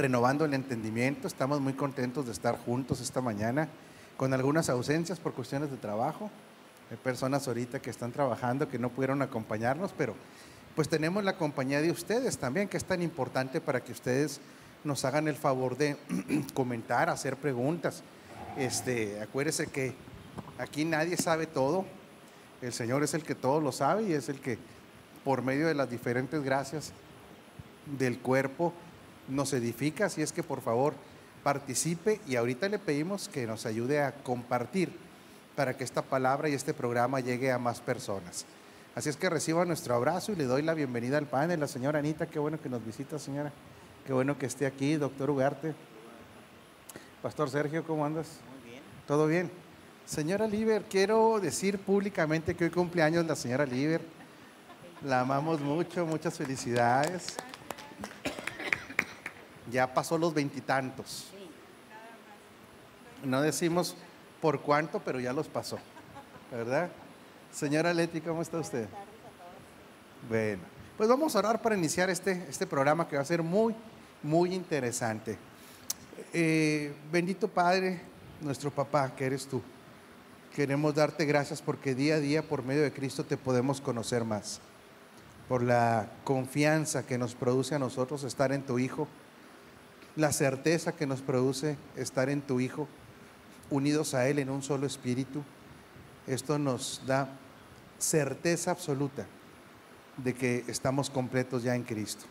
renovando el entendimiento. Estamos muy contentos de estar juntos esta mañana, con algunas ausencias por cuestiones de trabajo. Hay personas ahorita que están trabajando que no pudieron acompañarnos, pero pues tenemos la compañía de ustedes también, que es tan importante para que ustedes nos hagan el favor de comentar, hacer preguntas. Acuérdese que aquí nadie sabe todo. El Señor es el que todo lo sabe y es el que, por medio de las diferentes gracias del cuerpo, nos edifica. Así es que por favor participe, y ahorita le pedimos que nos ayude a compartir para que esta palabra y este programa llegue a más personas. Así es que reciba nuestro abrazo y le doy la bienvenida al panel. La señora Anita, qué bueno que nos visita, señora. Qué bueno que esté aquí. Doctor Ugarte. Pastor Sergio, ¿cómo andas? Muy bien. ¿Todo bien? Señora Liber, quiero decir públicamente que hoy cumpleaños la señora Liber. La amamos mucho, muchas felicidades. Ya pasó los 20 y tantos. No decimos por cuánto, pero ya los pasó, ¿verdad? Señora Leti, ¿cómo está usted? Buenas tardes a todos. Bueno, pues vamos a orar para iniciar este programa que va a ser muy, muy interesante. Bendito Padre, nuestro papá, que eres tú. Queremos darte gracias porque día a día, por medio de Cristo, te podemos conocer más. Por la confianza que nos produce a nosotros estar en tu Hijo, la certeza que nos produce estar en tu Hijo, unidos a Él en un solo espíritu. Esto nos da certeza absoluta de que estamos completos ya en Cristo.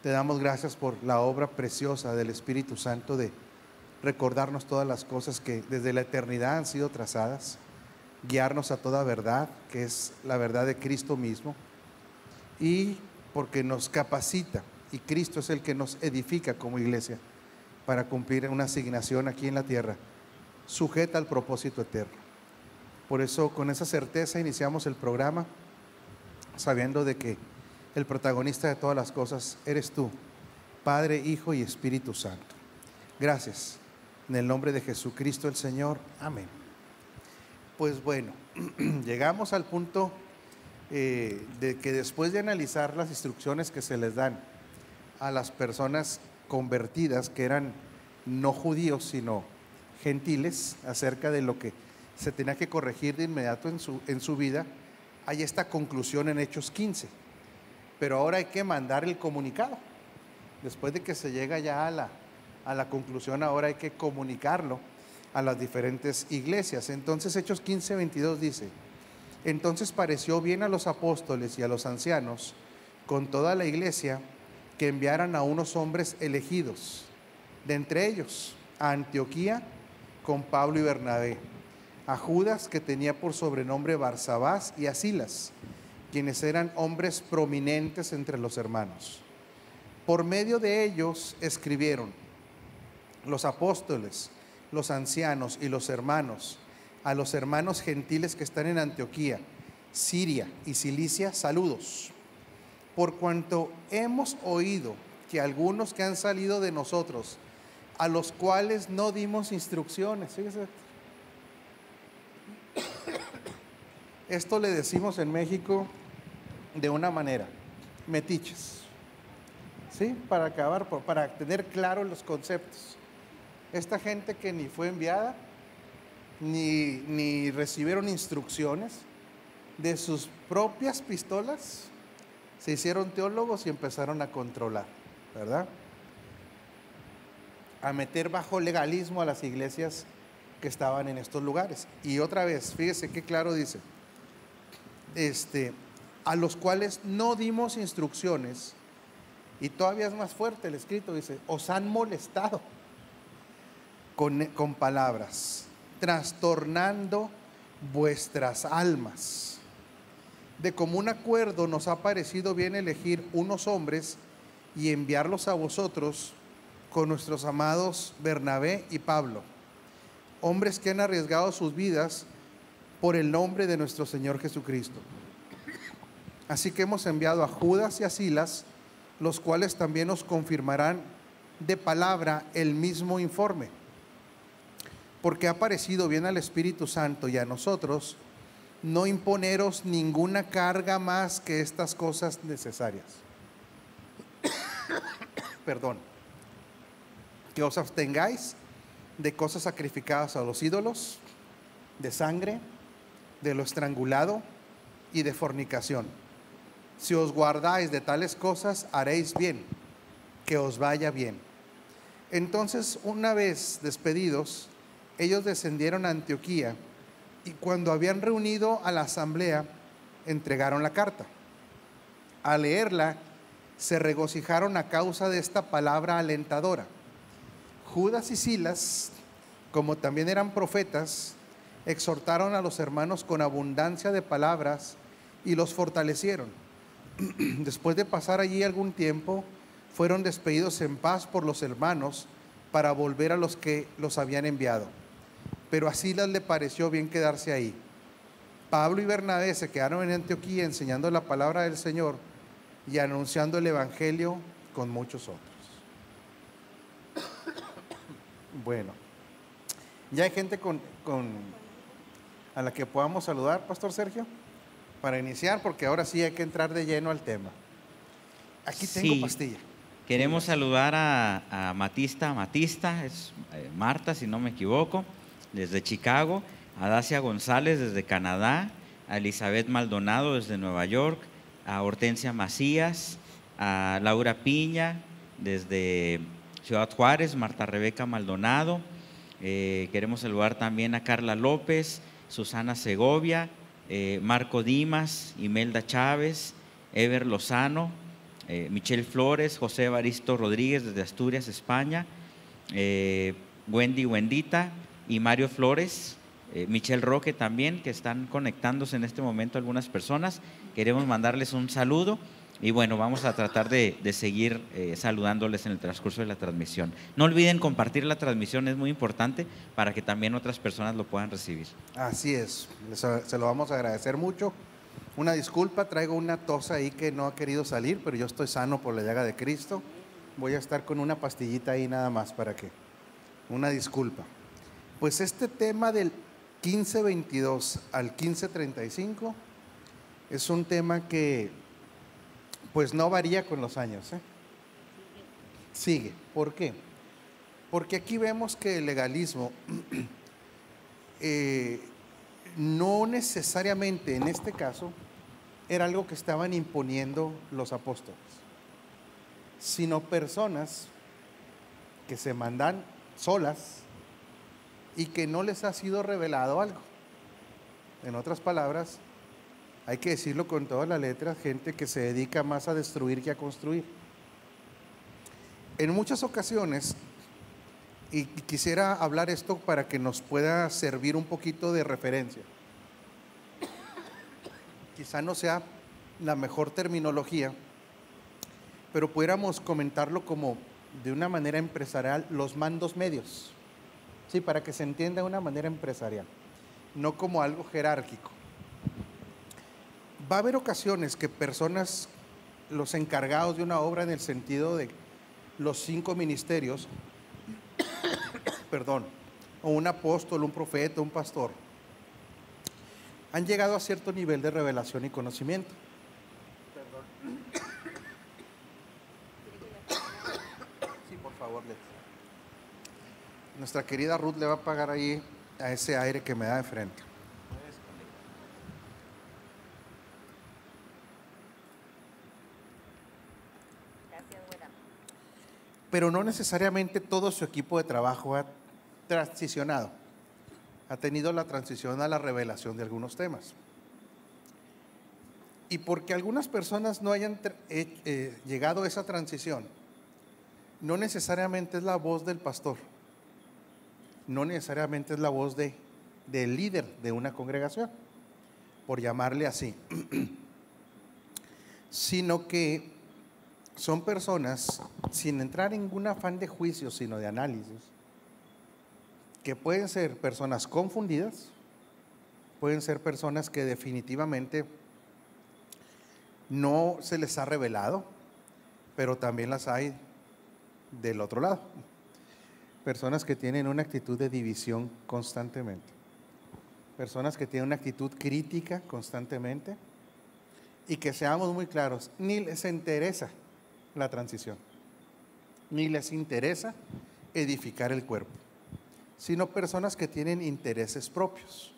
Te damos gracias por la obra preciosa del Espíritu Santo de recordarnos todas las cosas que desde la eternidad han sido trazadas, guiarnos a toda verdad, que es la verdad de Cristo mismo, y porque nos capacita, y Cristo es el que nos edifica como iglesia para cumplir una asignación aquí en la tierra, sujeta al propósito eterno. Por eso, con esa certeza iniciamos el programa, sabiendo de que el protagonista de todas las cosas eres tú, Padre, Hijo y Espíritu Santo. Gracias, en el nombre de Jesucristo el Señor, amén. Pues bueno, llegamos al punto de que después de analizar las instrucciones que se les dan a las personas convertidas, que eran no judíos sino gentiles, acerca de lo que se tenía que corregir de inmediato en su vida, hay esta conclusión en Hechos 15. Pero ahora hay que mandar el comunicado. Después de que se llega ya a la conclusión, ahora hay que comunicarlo a las diferentes iglesias. Entonces Hechos 15, 22 dice: entonces pareció bien a los apóstoles y a los ancianos con toda la iglesia que enviaran a unos hombres elegidos de entre ellos a Antioquía con Pablo y Bernabé, a Judas, que tenía por sobrenombre Barsabás, y a Silas, quienes eran hombres prominentes entre los hermanos. Por medio de ellos escribieron los apóstoles, los ancianos y los hermanos a los hermanos gentiles que están en Antioquía, Siria y Cilicia, saludos. Por cuanto hemos oído que algunos que han salido de nosotros, a los cuales no dimos instrucciones, fíjese, esto le decimos en México de una manera, metiches, ¿sí? Para acabar, para tener claro los conceptos. Esta gente que ni fue enviada, ni recibieron instrucciones, de sus propias pistolas se hicieron teólogos y empezaron a controlar, ¿verdad? A meter bajo legalismo a las iglesias que estaban en estos lugares. Y otra vez, fíjese qué claro dice, a los cuales no dimos instrucciones, y todavía es más fuerte el escrito, dice, os han molestado con palabras, trastornando vuestras almas. De común acuerdo nos ha parecido bien elegir unos hombres y enviarlos a vosotros con nuestros amados Bernabé y Pablo, hombres que han arriesgado sus vidas por el nombre de nuestro Señor Jesucristo. Así que hemos enviado a Judas y a Silas, los cuales también nos confirmarán de palabra el mismo informe, porque ha parecido bien al Espíritu Santo y a nosotros no imponeros ninguna carga más que estas cosas necesarias. Perdón. que os abstengáis de cosas sacrificadas a los ídolos, de sangre, de lo estrangulado y de fornicación. Si os guardáis de tales cosas, haréis bien, que os vaya bien. Entonces, una vez despedidos, ellos descendieron a Antioquía, y cuando habían reunido a la asamblea, entregaron la carta. Al leerla, se regocijaron a causa de esta palabra alentadora. Judas y Silas, como también eran profetas, exhortaron a los hermanos con abundancia de palabras y los fortalecieron. Después de pasar allí algún tiempo, fueron despedidos en paz por los hermanos para volver a los que los habían enviado. Pero a Silas le pareció bien quedarse ahí. Pablo y Bernabé se quedaron en Antioquía enseñando la palabra del Señor y anunciando el evangelio con muchos otros. Bueno, ya hay gente a la que podamos saludar, Pastor Sergio, para iniciar, porque ahora sí hay que entrar de lleno al tema. Aquí tengo pastilla. Queremos saludar a Matista, es Marta, si no me equivoco, desde Chicago, a Dacia González desde Canadá, a Elizabeth Maldonado desde Nueva York, a Hortensia Macías, a Laura Piña desde Ciudad Juárez, Marta Rebeca Maldonado. Queremos saludar también a Carla López, Susana Segovia, Marco Dimas, Imelda Chávez, Ever Lozano, Michelle Flores, José Evaristo Rodríguez desde Asturias, España, Wendy Wendita y Mario Flores, Michelle Roque también, que están conectándose en este momento algunas personas. Queremos mandarles un saludo y bueno, vamos a tratar de seguir saludándoles en el transcurso de la transmisión. No olviden compartir la transmisión, es muy importante para que también otras personas lo puedan recibir. Así es, se lo vamos a agradecer mucho. Una disculpa, traigo una tos ahí que no ha querido salir, pero yo estoy sano por la llaga de Cristo. Voy a estar con una pastillita ahí nada más para que, una disculpa. Pues este tema del 15:22 al 15:35 es un tema que pues no varía con los años, Sigue. ¿Por qué? Porque aquí vemos que el legalismo no necesariamente en este caso era algo que estaban imponiendo los apóstoles, sino personas que se mandan solas y que no les ha sido revelado algo. En otras palabras, hay que decirlo con todas las letras, gente que se dedica más a destruir que a construir. En muchas ocasiones, y quisiera hablar esto para que nos pueda servir un poquito de referencia. Quizá no sea la mejor terminología, pero pudiéramos comentarlo como de una manera empresarial, los mandos medios. Sí, para que se entienda de una manera empresarial, no como algo jerárquico. Va a haber ocasiones que personas, los encargados de una obra en el sentido de los 5 ministerios, o un apóstol, un profeta, un pastor, han llegado a cierto nivel de revelación y conocimiento. Sí, por favor, nuestra querida Ruth le va a pagar ahí a ese aire que me da de frente. Pero no necesariamente todo su equipo de trabajo ha transicionado, ha tenido la transición a la revelación de algunos temas. Y porque algunas personas no hayan llegado a esa transición, no necesariamente es la voz del pastor, no necesariamente es la voz del líder de una congregación, por llamarle así, sino que son personas, sin entrar en ningún afán de juicio, sino de análisis, que pueden ser personas confundidas, pueden ser personas que definitivamente no se les ha revelado, pero también las hay del otro lado. Personas que tienen una actitud de división constantemente, personas que tienen una actitud crítica constantemente y que, seamos muy claros, ni les interesa la transición, ni les interesa edificar el cuerpo, sino personas que tienen intereses propios.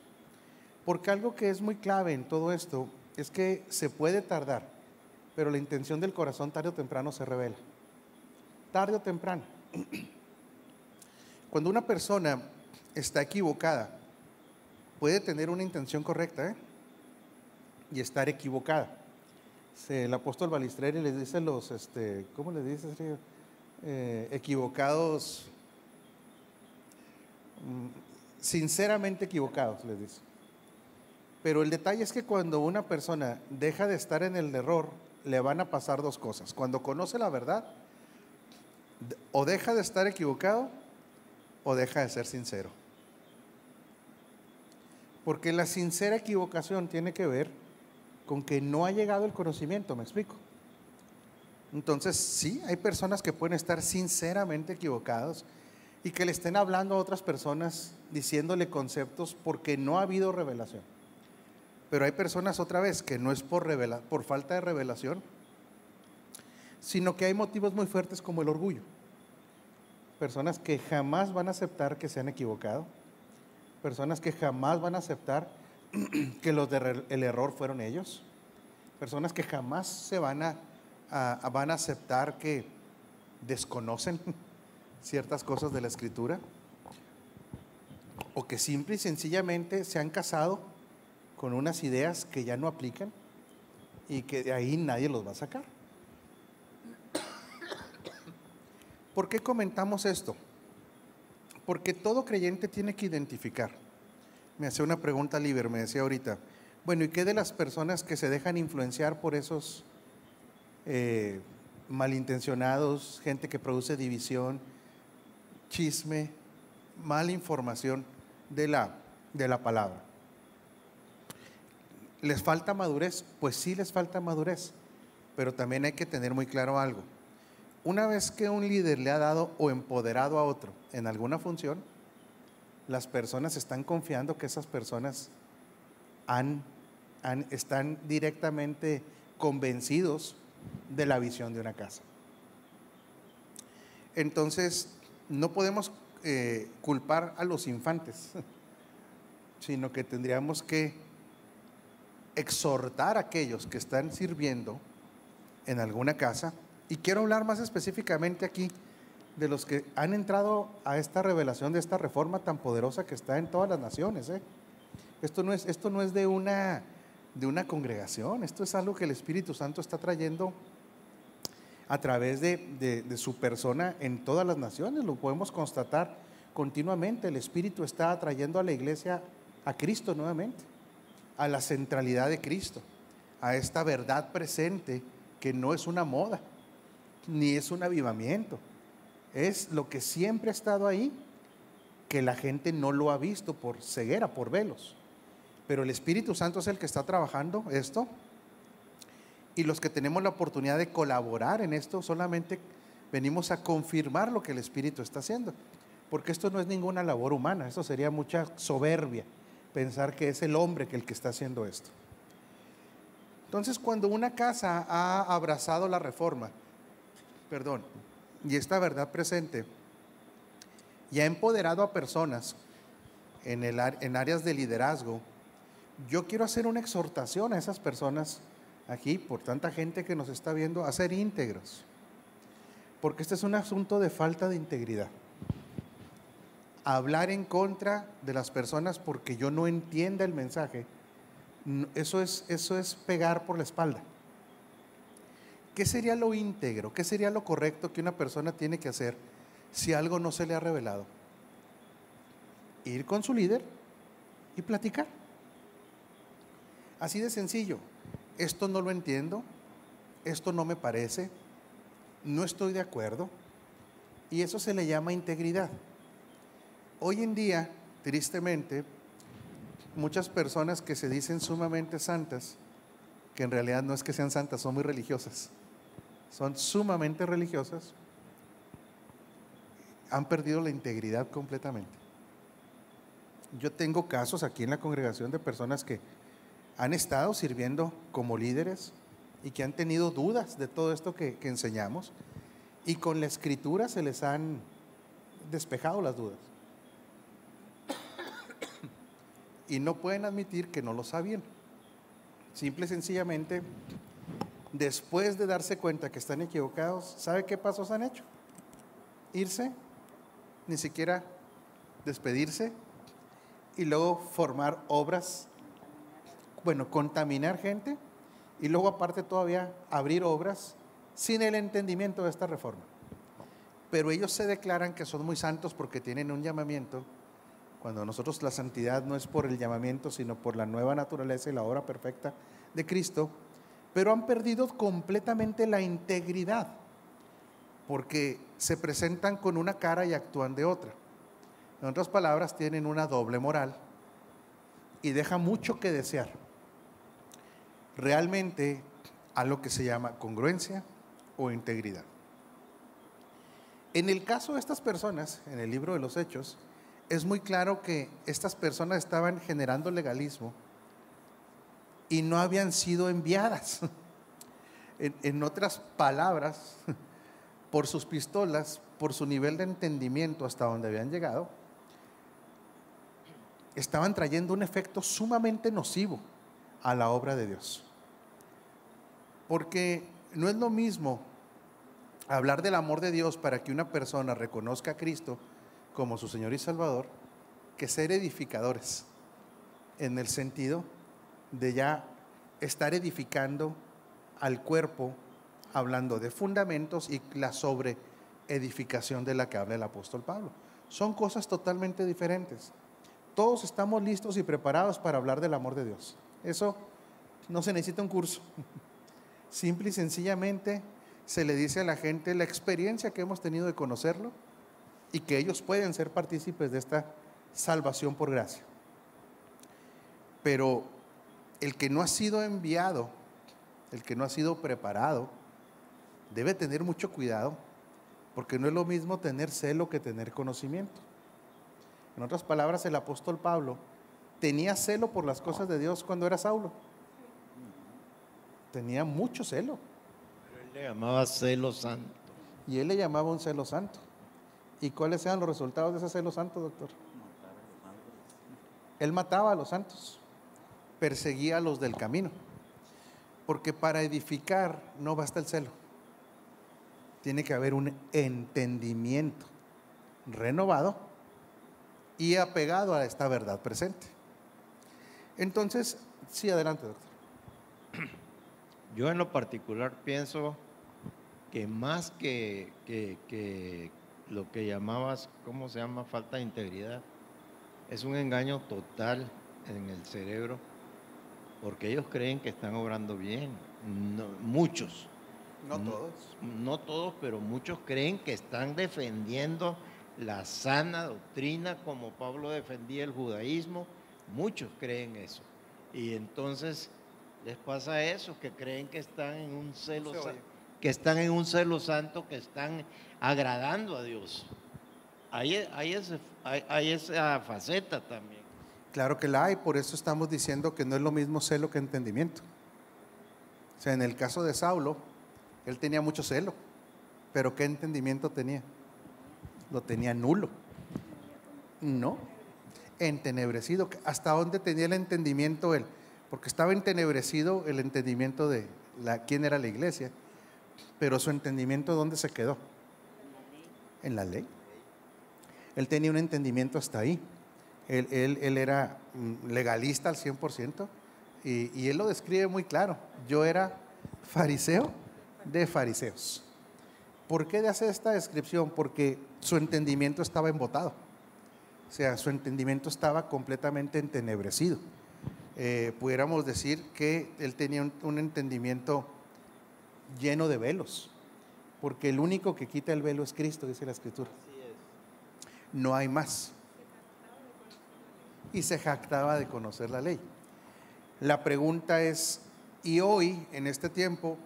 Porque algo que es muy clave en todo esto es que se puede tardar, pero la intención del corazón tarde o temprano se revela. Tarde o temprano. Cuando una persona está equivocada, puede tener una intención correcta, y estar equivocada. El apóstol Balistreri les dice ¿cómo les dice? Equivocados, sinceramente equivocados, les dice. Pero el detalle es que cuando una persona deja de estar en el error, le van a pasar dos cosas. Cuando conoce la verdad, o deja de estar equivocado, o deja de ser sincero. Porque la sincera equivocación tiene que ver con que no ha llegado el conocimiento, ¿me explico? Entonces, sí, hay personas que pueden estar sinceramente equivocados y que le estén hablando a otras personas diciéndole conceptos porque no ha habido revelación. Pero hay personas, otra vez, que no es por falta de revelación, sino que hay motivos muy fuertes como el orgullo. Personas que jamás van a aceptar que se han equivocado, personas que jamás van a aceptar que el error fueron ellos, personas que jamás se van a aceptar que desconocen ciertas cosas de la Escritura, o que simple y sencillamente se han casado con unas ideas que ya no aplican y que de ahí nadie los va a sacar. ¿Por qué comentamos esto? Porque todo creyente tiene que identificar. Me hacía una pregunta Liber, me decía ahorita, bueno, ¿y qué de las personas que se dejan influenciar por esos malintencionados, gente que produce división, chisme, mala información de la palabra? ¿Les falta madurez? Pues sí les falta madurez, pero también hay que tener muy claro algo. Una vez que un líder le ha dado o empoderado a otro en alguna función, las personas están confiando que esas personas están directamente convencidos de la visión de una casa. Entonces, no podemos culpar a los infantes, sino que tendríamos que exhortar a aquellos que están sirviendo en alguna casa. Y quiero hablar más específicamente aquí de los que han entrado a esta revelación de esta reforma tan poderosa que está en todas las naciones. Esto no es de una congregación, esto es algo que el Espíritu Santo está trayendo a través de su persona en todas las naciones. Lo podemos constatar continuamente. El Espíritu está atrayendo a la iglesia a Cristo nuevamente, a la centralidad de Cristo, a esta verdad presente que no es una moda, ni es un avivamiento, es lo que siempre ha estado ahí, que la gente no lo ha visto por ceguera, por velos. Pero el Espíritu Santo es el que está trabajando esto, y los que tenemos la oportunidad de colaborar en esto solamente venimos a confirmar lo que el Espíritu está haciendo, porque esto no es ninguna labor humana. Esto sería mucha soberbia pensar que es el hombre el que está haciendo esto. Entonces, cuando una casa ha abrazado la reforma, y esta verdad presente, y ha empoderado a personas en áreas de liderazgo, yo quiero hacer una exhortación a esas personas aquí, por tanta gente que nos está viendo, a ser íntegros, porque este es un asunto de falta de integridad. Hablar en contra de las personas porque yo no entienda el mensaje, eso es pegar por la espalda. ¿Qué sería lo íntegro? ¿Qué sería lo correcto que una persona tiene que hacer si algo no se le ha revelado? Ir con su líder y platicar. Así de sencillo. Esto no lo entiendo, esto no me parece, no estoy de acuerdo, y eso se le llama integridad. Hoy en día, tristemente, muchas personas que se dicen sumamente santas, que en realidad no es que sean santas, son muy religiosas, son sumamente religiosas, han perdido la integridad completamente. Yo tengo casos aquí en la congregación de personas que han estado sirviendo como líderes y que han tenido dudas de todo esto que enseñamos, y con la Escritura se les han despejado las dudas. Y no pueden admitir que no lo sabían. Simple y sencillamente, después de darse cuenta que están equivocados, ¿sabe qué pasos han hecho? Irse, ni siquiera despedirse, y luego formar obras, bueno, contaminar gente, y luego aparte todavía abrir obras sin el entendimiento de esta reforma. Pero ellos se declaran que son muy santos porque tienen un llamamiento, cuando nosotros la santidad no es por el llamamiento, sino por la nueva naturaleza y la obra perfecta de Cristo, pero han perdido completamente la integridad, porque se presentan con una cara y actúan de otra. En otras palabras, tienen una doble moral y deja mucho que desear. Realmente, algo que se llama congruencia o integridad. En el caso de estas personas, en el libro de los Hechos, es muy claro que estas personas estaban generando legalismo y no habían sido enviadas. En otras palabras, por sus pistolas, por su nivel de entendimiento hasta donde habían llegado, estaban trayendo un efecto sumamente nocivo a la obra de Dios. Porque no es lo mismo hablar del amor de Dios para que una persona reconozca a Cristo como su Señor y Salvador, que ser edificadores, en el sentido de ya estar edificando al cuerpo, hablando de fundamentos y la sobreedificación de la que habla el apóstol Pablo. Son cosas totalmente diferentes. Todos estamos listos y preparados para hablar del amor de Dios. Eso no se necesita un curso. Simple y sencillamente se le dice a la gente la experiencia que hemos tenido de conocerlo y que ellos pueden ser partícipes de esta salvación por gracia. Pero el que no ha sido enviado, el que no ha sido preparado, debe tener mucho cuidado, porque no es lo mismo tener celo que tener conocimiento. En otras palabras, el apóstol Pablo tenía celo por las cosas de Dios cuando era Saulo. Tenía mucho celo. Pero él le llamaba celo santo. Y él le llamaba un celo santo. ¿Y cuáles eran los resultados de ese celo santo, doctor? Él mataba a los santos, perseguía a los del camino. Porque para edificar no basta el celo. Tiene que haber un entendimiento renovado y apegado a esta verdad presente. Entonces, sí, adelante, doctor. Yo en lo particular pienso que más que lo que llamabas, ¿cómo se llama? Falta de integridad, es un engaño total en el cerebro, porque ellos creen que están obrando bien. No, muchos. No todos. No todos, pero muchos creen que están defendiendo la sana doctrina como Pablo defendía el judaísmo. Muchos creen eso. Y entonces les pasa eso, que creen que están en un celo santo, que están agradando a Dios. Hay esa faceta también. Claro que la hay, por eso estamos diciendo que no es lo mismo celo que entendimiento. O sea, en el caso de Saulo, él tenía mucho celo, pero ¿qué entendimiento tenía? Lo tenía nulo. No, entenebrecido. ¿Hasta dónde tenía el entendimiento él? Porque estaba entenebrecido el entendimiento de quién era la iglesia, pero su entendimiento ¿dónde se quedó? En la ley. Él tenía un entendimiento hasta ahí. Él era legalista al 100%, y él lo describe muy claro. Yo era fariseo de fariseos. ¿Por qué hace esta descripción? Porque su entendimiento estaba embotado. O sea, su entendimiento estaba completamente entenebrecido. Pudiéramos decir que él tenía un entendimiento lleno de velos, porque el único que quita el velo es Cristo, dice la Escritura. No hay más. Y se jactaba de conocer la ley. La pregunta es, ¿y hoy, en este tiempo,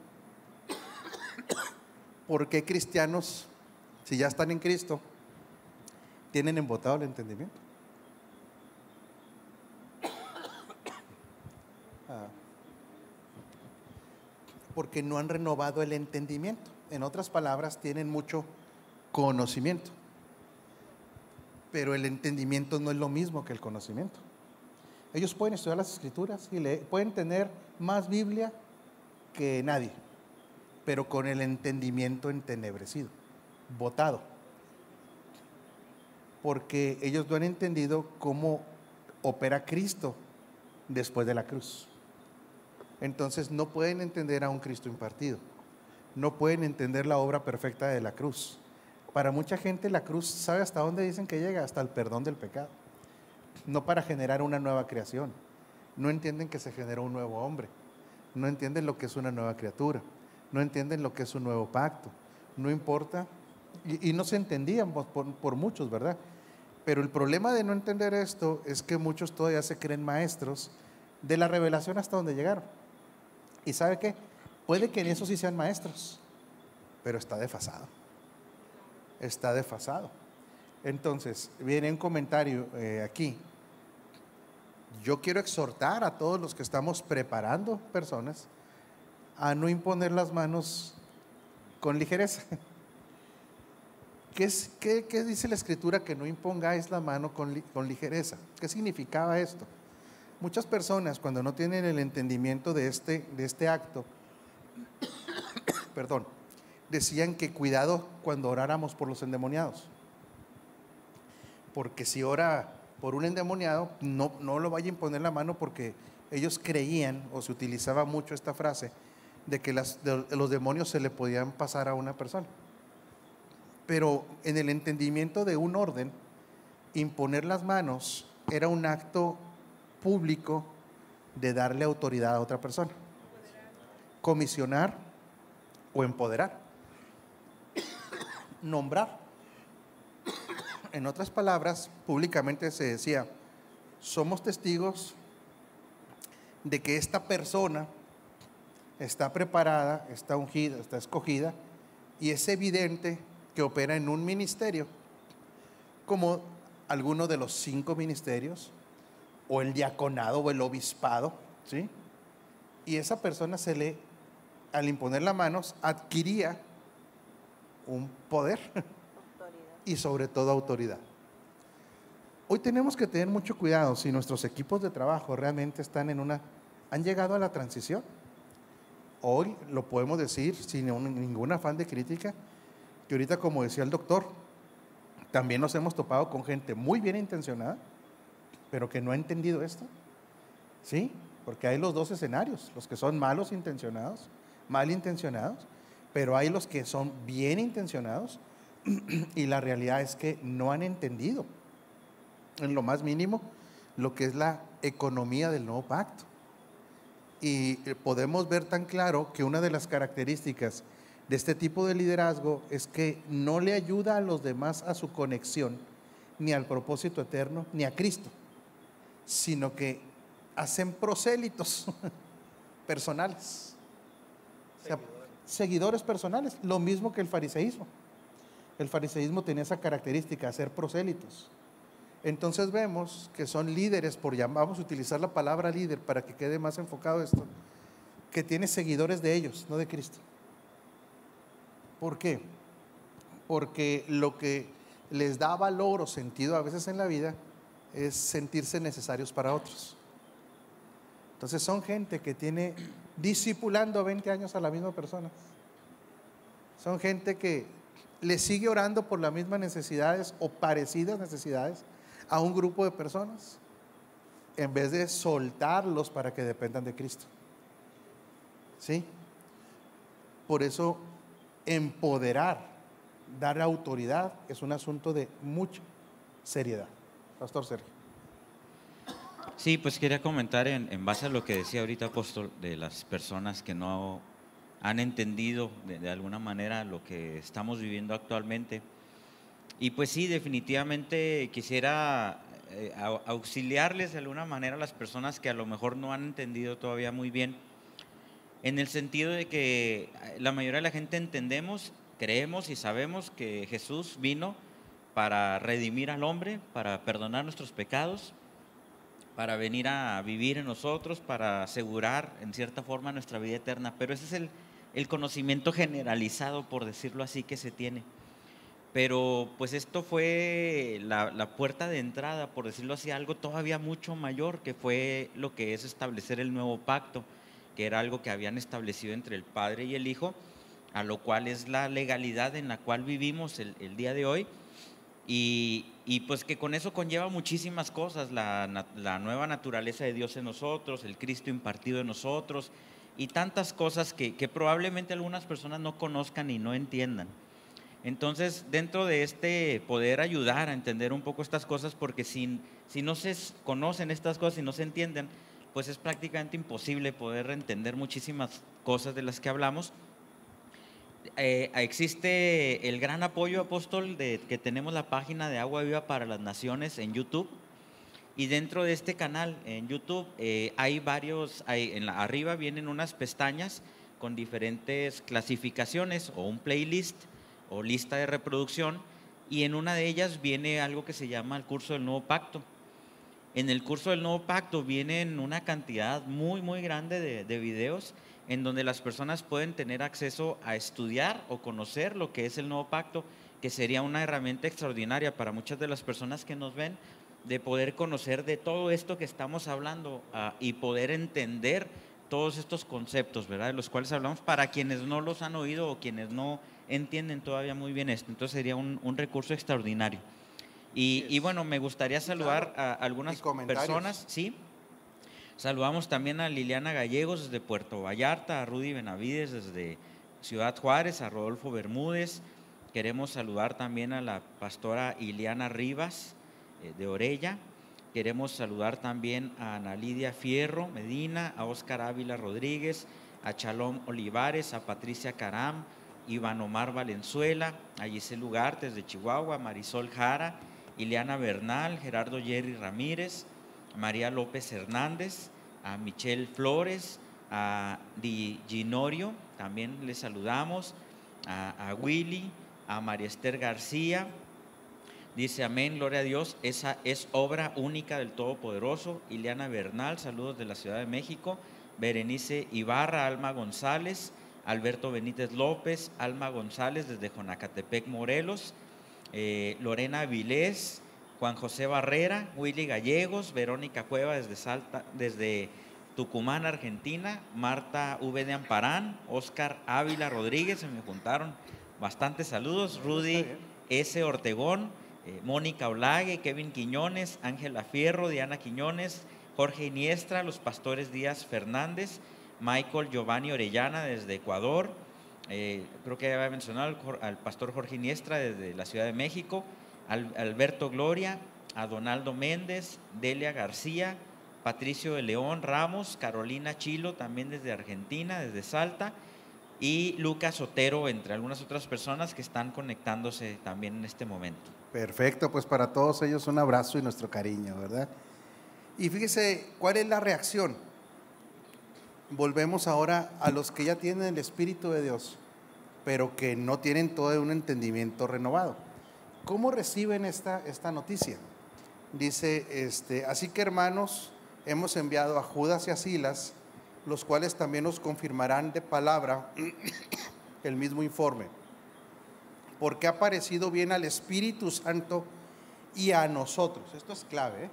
por qué cristianos, si ya están en Cristo, tienen embotado el entendimiento? Porque no han renovado el entendimiento. En otras palabras, tienen mucho conocimiento, pero el entendimiento no es lo mismo que el conocimiento. Ellos pueden estudiar las escrituras y pueden tener más Biblia que nadie, pero con el entendimiento entenebrecido, botado, porque ellos no han entendido cómo opera Cristo después de la cruz. Entonces no pueden entender a un Cristo impartido, no pueden entender la obra perfecta de la cruz. Para mucha gente la cruz, ¿sabe hasta dónde dicen que llega? Hasta el perdón del pecado, no para generar una nueva creación. No entienden que se generó un nuevo hombre, no entienden lo que es una nueva criatura, no entienden lo que es un nuevo pacto, no importa, y no se entendían por muchos, ¿verdad? Pero el problema de no entender esto es que muchos todavía se creen maestros de la revelación hasta donde llegaron. ¿Y sabe qué? Puede que en eso sí sean maestros, pero está desfasado. Está desfasado. Entonces, viene un comentario aquí. Yo quiero exhortar a todos los que estamos preparando personas a no imponer las manos con ligereza. ¿Qué dice la Escritura? Que no impongáis la mano con ligereza. ¿Qué significaba esto? Muchas personas, cuando no tienen el entendimiento de este acto, perdón, decían que cuidado cuando oráramos por los endemoniados, porque si ora por un endemoniado, no lo vaya a imponer la mano, porque ellos creían, o se utilizaba mucho esta frase, de que los demonios se le podían pasar a una persona. Pero en el entendimiento de un orden, imponer las manos era un acto público de darle autoridad a otra persona, comisionar o empoderar, nombrar. En otras palabras, públicamente se decía: somos testigos de que esta persona está preparada, está ungida, está escogida, y es evidente que opera en un ministerio, como alguno de los 5 ministerios, o el diaconado o el obispado, ¿sí? Y esa persona al imponer las manos, adquiría un poder y sobre todo autoridad. Hoy tenemos que tener mucho cuidado si nuestros equipos de trabajo realmente han llegado a la transición. Hoy lo podemos decir sin ningún afán de crítica, que ahorita, como decía el doctor, también nos hemos topado con gente muy bien intencionada, pero que no ha entendido esto, ¿sí? Porque hay los dos escenarios: los que son malintencionados, pero hay los que son bien intencionados, y la realidad es que no han entendido en lo más mínimo lo que es la economía del nuevo pacto. Y podemos ver tan claro que una de las características de este tipo de liderazgo es que no le ayuda a los demás a su conexión, ni al propósito eterno, ni a Cristo, sino que hacen prosélitos personales, o sea, seguidores personales, lo mismo que el fariseísmo. El fariseísmo tenía esa característica, hacer prosélitos. Entonces vemos que son líderes, vamos a utilizar la palabra líder para que quede más enfocado esto, que tiene seguidores de ellos, no de Cristo. ¿Por qué? Porque lo que les da valor o sentido a veces en la vida es sentirse necesarios para otros. Entonces son gente que tiene discipulando 20 años a la misma persona. Son gente que le sigue orando por las mismas necesidades o parecidas necesidades a un grupo de personas, en vez de soltarlos para que dependan de Cristo. ¿Sí? Por eso empoderar, dar autoridad es un asunto de mucha seriedad. Pastor Sergio. Sí, pues quería comentar en base a lo que decía ahorita, apóstol, de las personas que no han entendido de alguna manera lo que estamos viviendo actualmente. Y pues sí, definitivamente quisiera auxiliarles de alguna manera a las personas que a lo mejor no han entendido todavía muy bien, en el sentido de que la mayoría de la gente entendemos, creemos y sabemos que Jesús vino para redimir al hombre, para perdonar nuestros pecados, para venir a vivir en nosotros, para asegurar en cierta forma nuestra vida eterna. Pero ese es el conocimiento generalizado, por decirlo así, que se tiene. Pero pues esto fue la puerta de entrada, por decirlo así, algo todavía mucho mayor, que fue lo que es establecer el nuevo pacto, que era algo que habían establecido entre el Padre y el Hijo, a lo cual es la legalidad en la cual vivimos el día de hoy. Y pues que con eso conlleva muchísimas cosas, la nueva naturaleza de Dios en nosotros, el Cristo impartido en nosotros, y tantas cosas que probablemente algunas personas no conozcan y no entiendan. Entonces, dentro de este poder ayudar a entender un poco estas cosas, porque si no se conocen estas cosas y no se entienden, pues es prácticamente imposible poder entender muchísimas cosas de las que hablamos. Existe el gran apoyo, apóstol, de que tenemos la página de Agua Viva para las Naciones en YouTube. Y dentro de este canal en YouTube hay varios, arriba vienen unas pestañas con diferentes clasificaciones o un playlist o lista de reproducción, y en una de ellas viene algo que se llama el curso del nuevo pacto. En el curso del nuevo pacto vienen una cantidad muy muy grande de videos en donde las personas pueden tener acceso a estudiar o conocer lo que es el nuevo pacto, que sería una herramienta extraordinaria para muchas de las personas que nos ven, de poder conocer de todo esto que estamos hablando y poder entender todos estos conceptos, ¿verdad?, de los cuales hablamos, para quienes no los han oído o quienes no entienden todavía muy bien esto. Entonces sería un recurso extraordinario. Y bueno, me gustaría saludar a algunas personas, ¿sí? Saludamos también a Liliana Gallegos desde Puerto Vallarta, a Rudy Benavides desde Ciudad Juárez, a Rodolfo Bermúdez. Queremos saludar también a la pastora Iliana Rivas de Orella. Queremos saludar también a Ana Lidia Fierro Medina, a Óscar Ávila Rodríguez, a Chalón Olivares, a Patricia Caram, Iván Omar Valenzuela, a Giselle Ugarte desde Chihuahua, a Marisol Jara, Ileana Bernal, Gerardo Jerry Ramírez, a María López Hernández, a Michelle Flores, a Di Ginorio, también les saludamos, a Willy, a María Esther García. Dice amén, gloria a Dios, esa es obra única del Todopoderoso. Ileana Bernal, saludos de la Ciudad de México. Berenice Ibarra, Alma González, Alberto Benítez López, Alma González desde Jonacatepec, Morelos. Lorena Avilés, Juan José Barrera, Willy Gallegos, Verónica Cueva desde Salta, desde Tucumán, Argentina. Marta V. de Amparán, Óscar Ávila Rodríguez, se me juntaron bastantes saludos. Rudy S. Ortegón, Mónica Olague, Kevin Quiñones, Ángela Fierro, Diana Quiñones, Jorge Iniestra, los pastores Díaz Fernández, Michael Giovanni Orellana desde Ecuador. Creo que había mencionado al pastor Jorge Iniestra desde la Ciudad de México, Alberto Gloria, a Donaldo Méndez, Delia García, Patricio de León Ramos, Carolina Chilo también desde Argentina, desde Salta, y Lucas Otero, entre algunas otras personas que están conectándose también en este momento. Perfecto, pues para todos ellos un abrazo y nuestro cariño, ¿verdad? Y fíjese, ¿cuál es la reacción? Volvemos ahora a los que ya tienen el Espíritu de Dios, pero que no tienen todo un entendimiento renovado. ¿Cómo reciben esta noticia? Dice, así que hermanos, hemos enviado a Judas y a Silas, los cuales también nos confirmarán de palabra el mismo informe, porque ha parecido bien al Espíritu Santo y a nosotros. Esto es clave, ¿eh?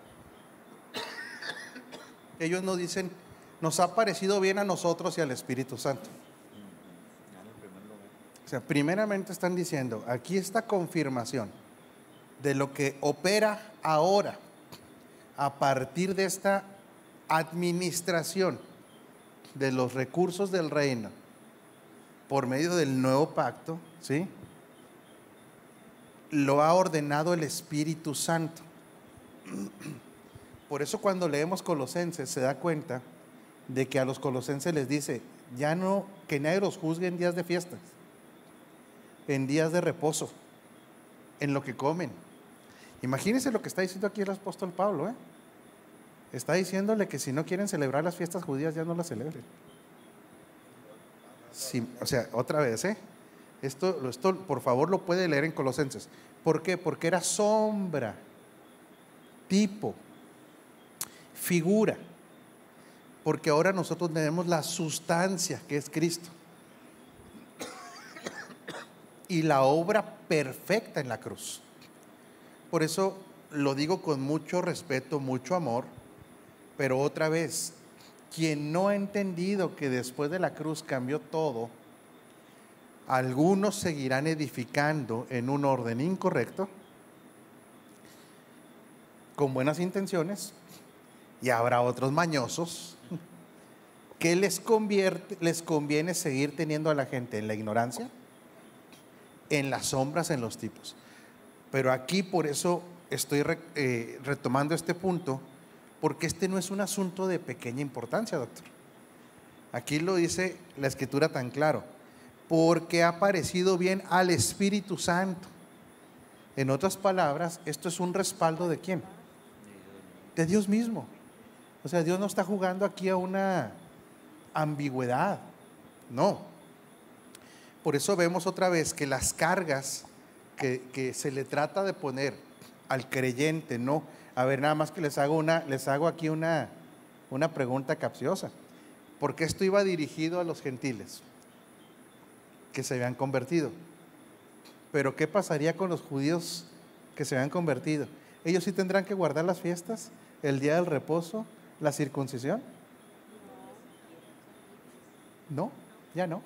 Ellos no dicen, nos ha parecido bien a nosotros y al Espíritu Santo. O sea, primeramente están diciendo, aquí está confirmación de lo que opera ahora a partir de esta administración de los recursos del reino por medio del nuevo pacto, ¿sí? Lo ha ordenado el Espíritu Santo. Por eso cuando leemos Colosenses se da cuenta de que a los colosenses les dice, ya no, que nadie los juzgue en días de fiestas, en días de reposo, en lo que comen. Imagínense lo que está diciendo aquí el apóstol Pablo, ¿eh? Está diciéndole que si no quieren celebrar las fiestas judías, ya no las celebren. Sí, o sea, otra vez, Esto por favor lo puede leer en Colosenses. ¿Por qué? Porque era sombra, tipo, figura. Porque ahora nosotros tenemos la sustancia que es Cristo. y la obra perfecta en la cruz. Por eso lo digo con mucho respeto, mucho amor, pero otra vez, quien no ha entendido que después de la cruz cambió todo, algunos seguirán edificando en un orden incorrecto, con buenas intenciones, y habrá otros mañosos que les conviene seguir teniendo a la gente en la ignorancia, en las sombras, en los tipos. Pero aquí por eso estoy retomando este punto, porque este no es un asunto de pequeña importancia, doctor. Aquí lo dice la Escritura tan claro, porque ha parecido bien al Espíritu Santo. En otras palabras, esto es un respaldo ¿de quién? De Dios mismo. O sea, Dios no está jugando aquí a una ambigüedad, no. Por eso vemos otra vez que las cargas que se le trata de poner al creyente, no. A ver, nada más que les hago aquí una pregunta capciosa. ¿Por qué esto iba dirigido a los gentiles que se habían convertido? Pero ¿qué pasaría con los judíos que se habían convertido? ¿Ellos sí tendrán que guardar las fiestas, el día del reposo, la circuncisión? No, ya no.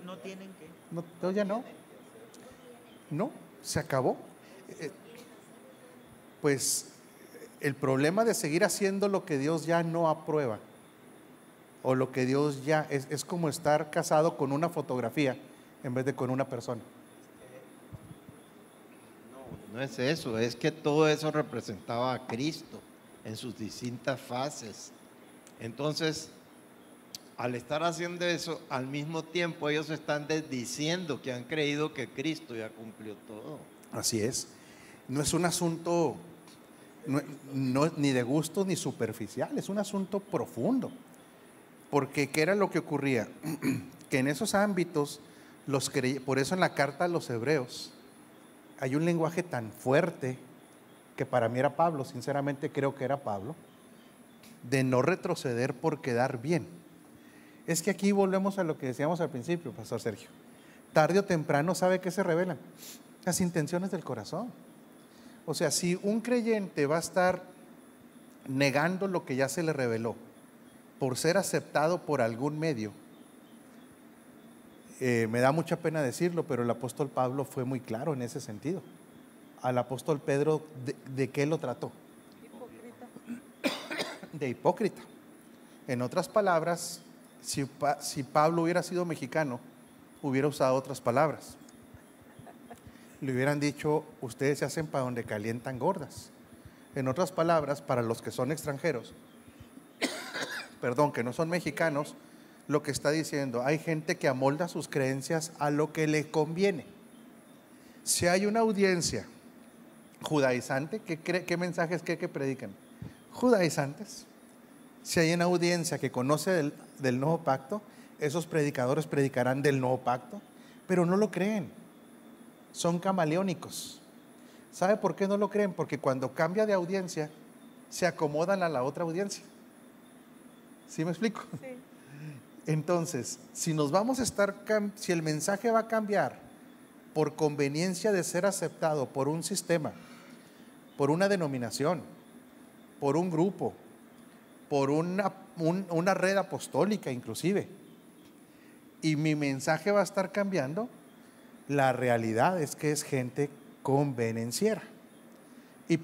No tienen que. No, ya no. No, se acabó. Pues el problema de seguir haciendo lo que Dios ya no aprueba, o lo que Dios ya es como estar casado con una fotografía en vez de con una persona. No es eso, es que todo eso representaba a Cristo en sus distintas fases. Entonces, al estar haciendo eso, al mismo tiempo ellos están desdiciendo que han creído que Cristo ya cumplió todo. Así es. No es un asunto ni de gusto ni superficial, es un asunto profundo. Porque ¿qué era lo que ocurría? Que en esos ámbitos, por eso en la carta a los hebreos hay un lenguaje tan fuerte, que para mí era Pablo, sinceramente creo que era Pablo, de no retroceder por quedar bien. Es que aquí volvemos a lo que decíamos al principio, Pastor Sergio. Tarde o temprano, ¿sabe qué se revelan? Las intenciones del corazón. O sea, si un creyente va a estar negando lo que ya se le reveló por ser aceptado por algún medio, me da mucha pena decirlo, pero el apóstol Pablo fue muy claro en ese sentido. Al apóstol Pedro, ¿de qué lo trató? De hipócrita. En otras palabras, si Pablo hubiera sido mexicano, hubiera usado otras palabras. Le hubieran dicho, ustedes se hacen para donde calientan gordas. En otras palabras, para los que son extranjeros, perdón, que no son mexicanos, lo que está diciendo, hay gente que amolda sus creencias a lo que le conviene. Si hay una audiencia judaizante, ¿qué mensajes que predican? Judaizantes. Si hay una audiencia que conoce del nuevo pacto, esos predicadores predicarán del nuevo pacto, pero no lo creen. Son camaleónicos. ¿Sabe por qué no lo creen? Porque cuando cambia de audiencia, se acomodan a la otra audiencia. ¿Sí me explico? Sí. Entonces, si el mensaje va a cambiar por conveniencia de ser aceptado por un sistema, por una denominación, por un grupo, por una red apostólica inclusive, y mi mensaje va a estar cambiando, la realidad es que es gente convenenciera. Y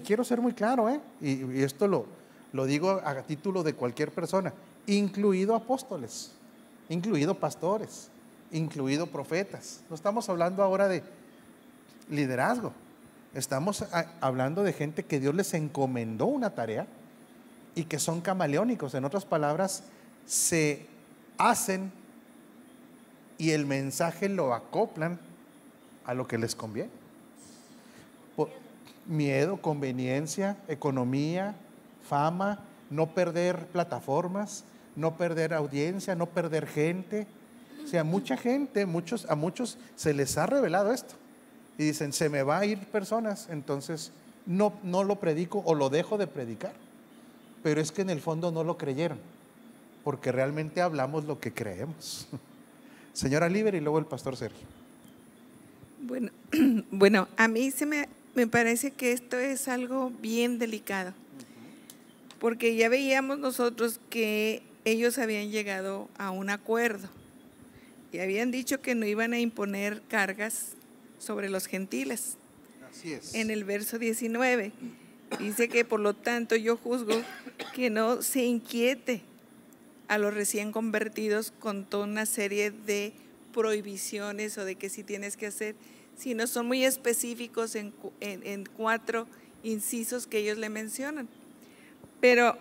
quiero ser muy claro, y esto lo digo a título de cualquier persona, incluido apóstoles, incluido pastores, incluido profetas. No estamos hablando ahora de liderazgo, estamos hablando de gente que Dios les encomendó una tarea y que son camaleónicos. En otras palabras, se hacen y el mensaje lo acoplan a lo que les conviene. Miedo, conveniencia, economía, fama, no perder plataformas, no perder audiencia, no perder gente. O sea, mucha gente, a muchos se les ha revelado esto y dicen, se me va a ir personas, entonces no lo predico o lo dejo de predicar. Pero es que en el fondo no lo creyeron, porque realmente hablamos lo que creemos. Señora Liber y luego el pastor Sergio. Bueno, bueno, a mí me parece que esto es algo bien delicado, porque ya veíamos nosotros que ellos habían llegado a un acuerdo y habían dicho que no iban a imponer cargas sobre los gentiles. Así es. En el verso 19 dice que por lo tanto yo juzgo que no se inquiete a los recién convertidos con toda una serie de prohibiciones o de que sí tienes que hacer, sino son muy específicos en 4 incisos que ellos le mencionan. Pero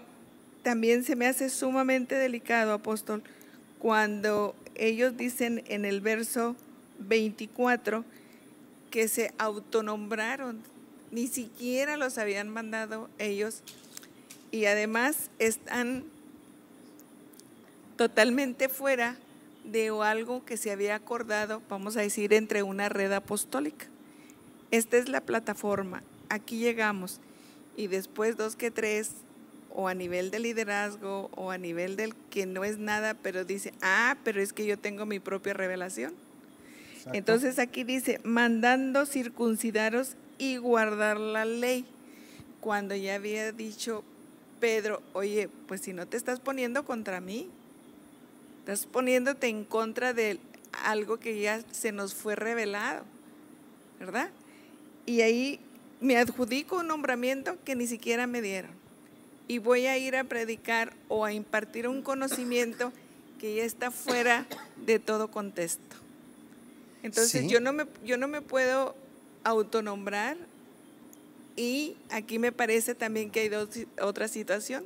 también se me hace sumamente delicado, apóstol, cuando ellos dicen en el verso 24 que se autonombraron, ni siquiera los habían mandado ellos, y además están totalmente fuera de algo que se había acordado, vamos a decir, entre una red apostólica. Esta es la plataforma, aquí llegamos, y después 2 que 3, o a nivel de liderazgo, o a nivel del que no es nada, pero dice, pero es que yo tengo mi propia revelación. Exacto. Entonces aquí dice, mandando circuncidaros y guardar la ley, cuando ya había dicho Pedro, oye, pues si no te estás poniendo contra mí, estás poniéndote en contra de algo que ya se nos fue revelado, ¿verdad? Y ahí me adjudico un nombramiento que ni siquiera me dieron. Y voy a ir a predicar o a impartir un conocimiento que ya está fuera de todo contexto. Entonces, ¿sí? yo no me puedo autonombrar, y aquí me parece también que hay otra situación.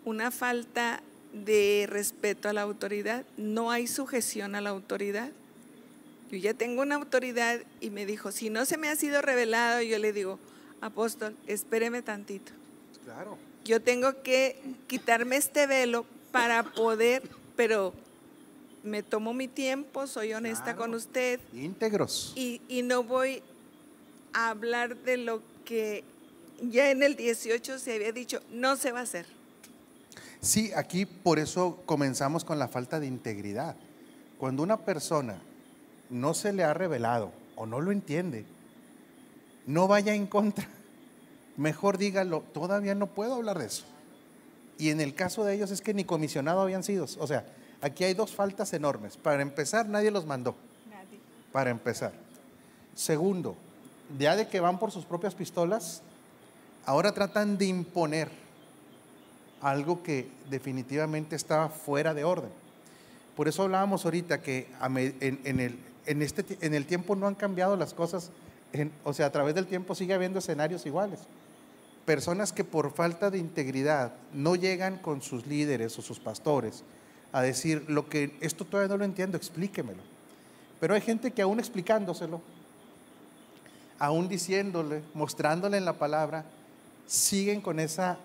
Una falta de respeto a la autoridad, no hay sujeción a la autoridad. Yo ya tengo una autoridad y me dijo, si no se me ha sido revelado, yo le digo, apóstol, espéreme tantito. Claro. Yo tengo que quitarme este velo para poder, pero me tomo mi tiempo, soy honesta con usted. Íntegros. Y no voy a hablar de lo que ya en el 18 se había dicho, no se va a hacer. Sí, aquí por eso comenzamos con la falta de integridad. Cuando una persona no se le ha revelado o no lo entiende, no vaya en contra. Mejor dígalo, todavía no puedo hablar de eso. Y en el caso de ellos es que ni comisionado habían sido. O sea, aquí hay 2 faltas enormes. Para empezar, nadie los mandó. Nadie. Para empezar. Segundo, ya de que van por sus propias pistolas, ahora tratan de imponer algo que definitivamente estaba fuera de orden. Por eso hablábamos ahorita que en el tiempo no han cambiado las cosas, o sea, a través del tiempo sigue habiendo escenarios iguales. Personas que por falta de integridad no llegan con sus líderes o sus pastores a decir, esto todavía no lo entiendo, explíquemelo. Pero hay gente que aún explicándoselo, aún diciéndole, mostrándole en la palabra, siguen con esa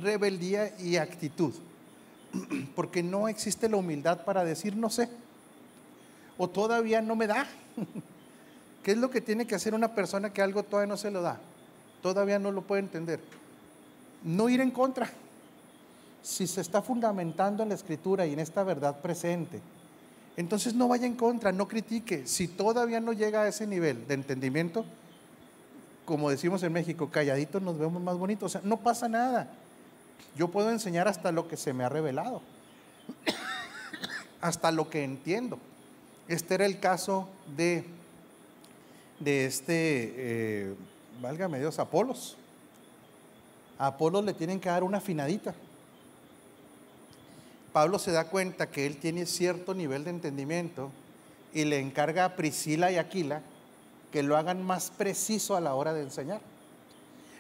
rebeldía y actitud, porque no existe la humildad para decir no sé, o todavía no me da. ¿Qué es lo que tiene que hacer una persona que algo todavía no se lo da? Todavía no lo puede entender. No ir en contra. Si se está fundamentando en la Escritura y en esta verdad presente, entonces no vaya en contra, no critique. Si todavía no llega a ese nivel de entendimiento, como decimos en México, calladitos nos vemos más bonitos. O sea, no pasa nada. Yo puedo enseñar hasta lo que se me ha revelado, hasta lo que entiendo. Este era el caso de válgame Dios, Apolos. A Apolos le tienen que dar una afinadita. Pablo se da cuenta que él tiene cierto nivel de entendimiento y le encarga a Priscila y Aquila que lo hagan más preciso a la hora de enseñar.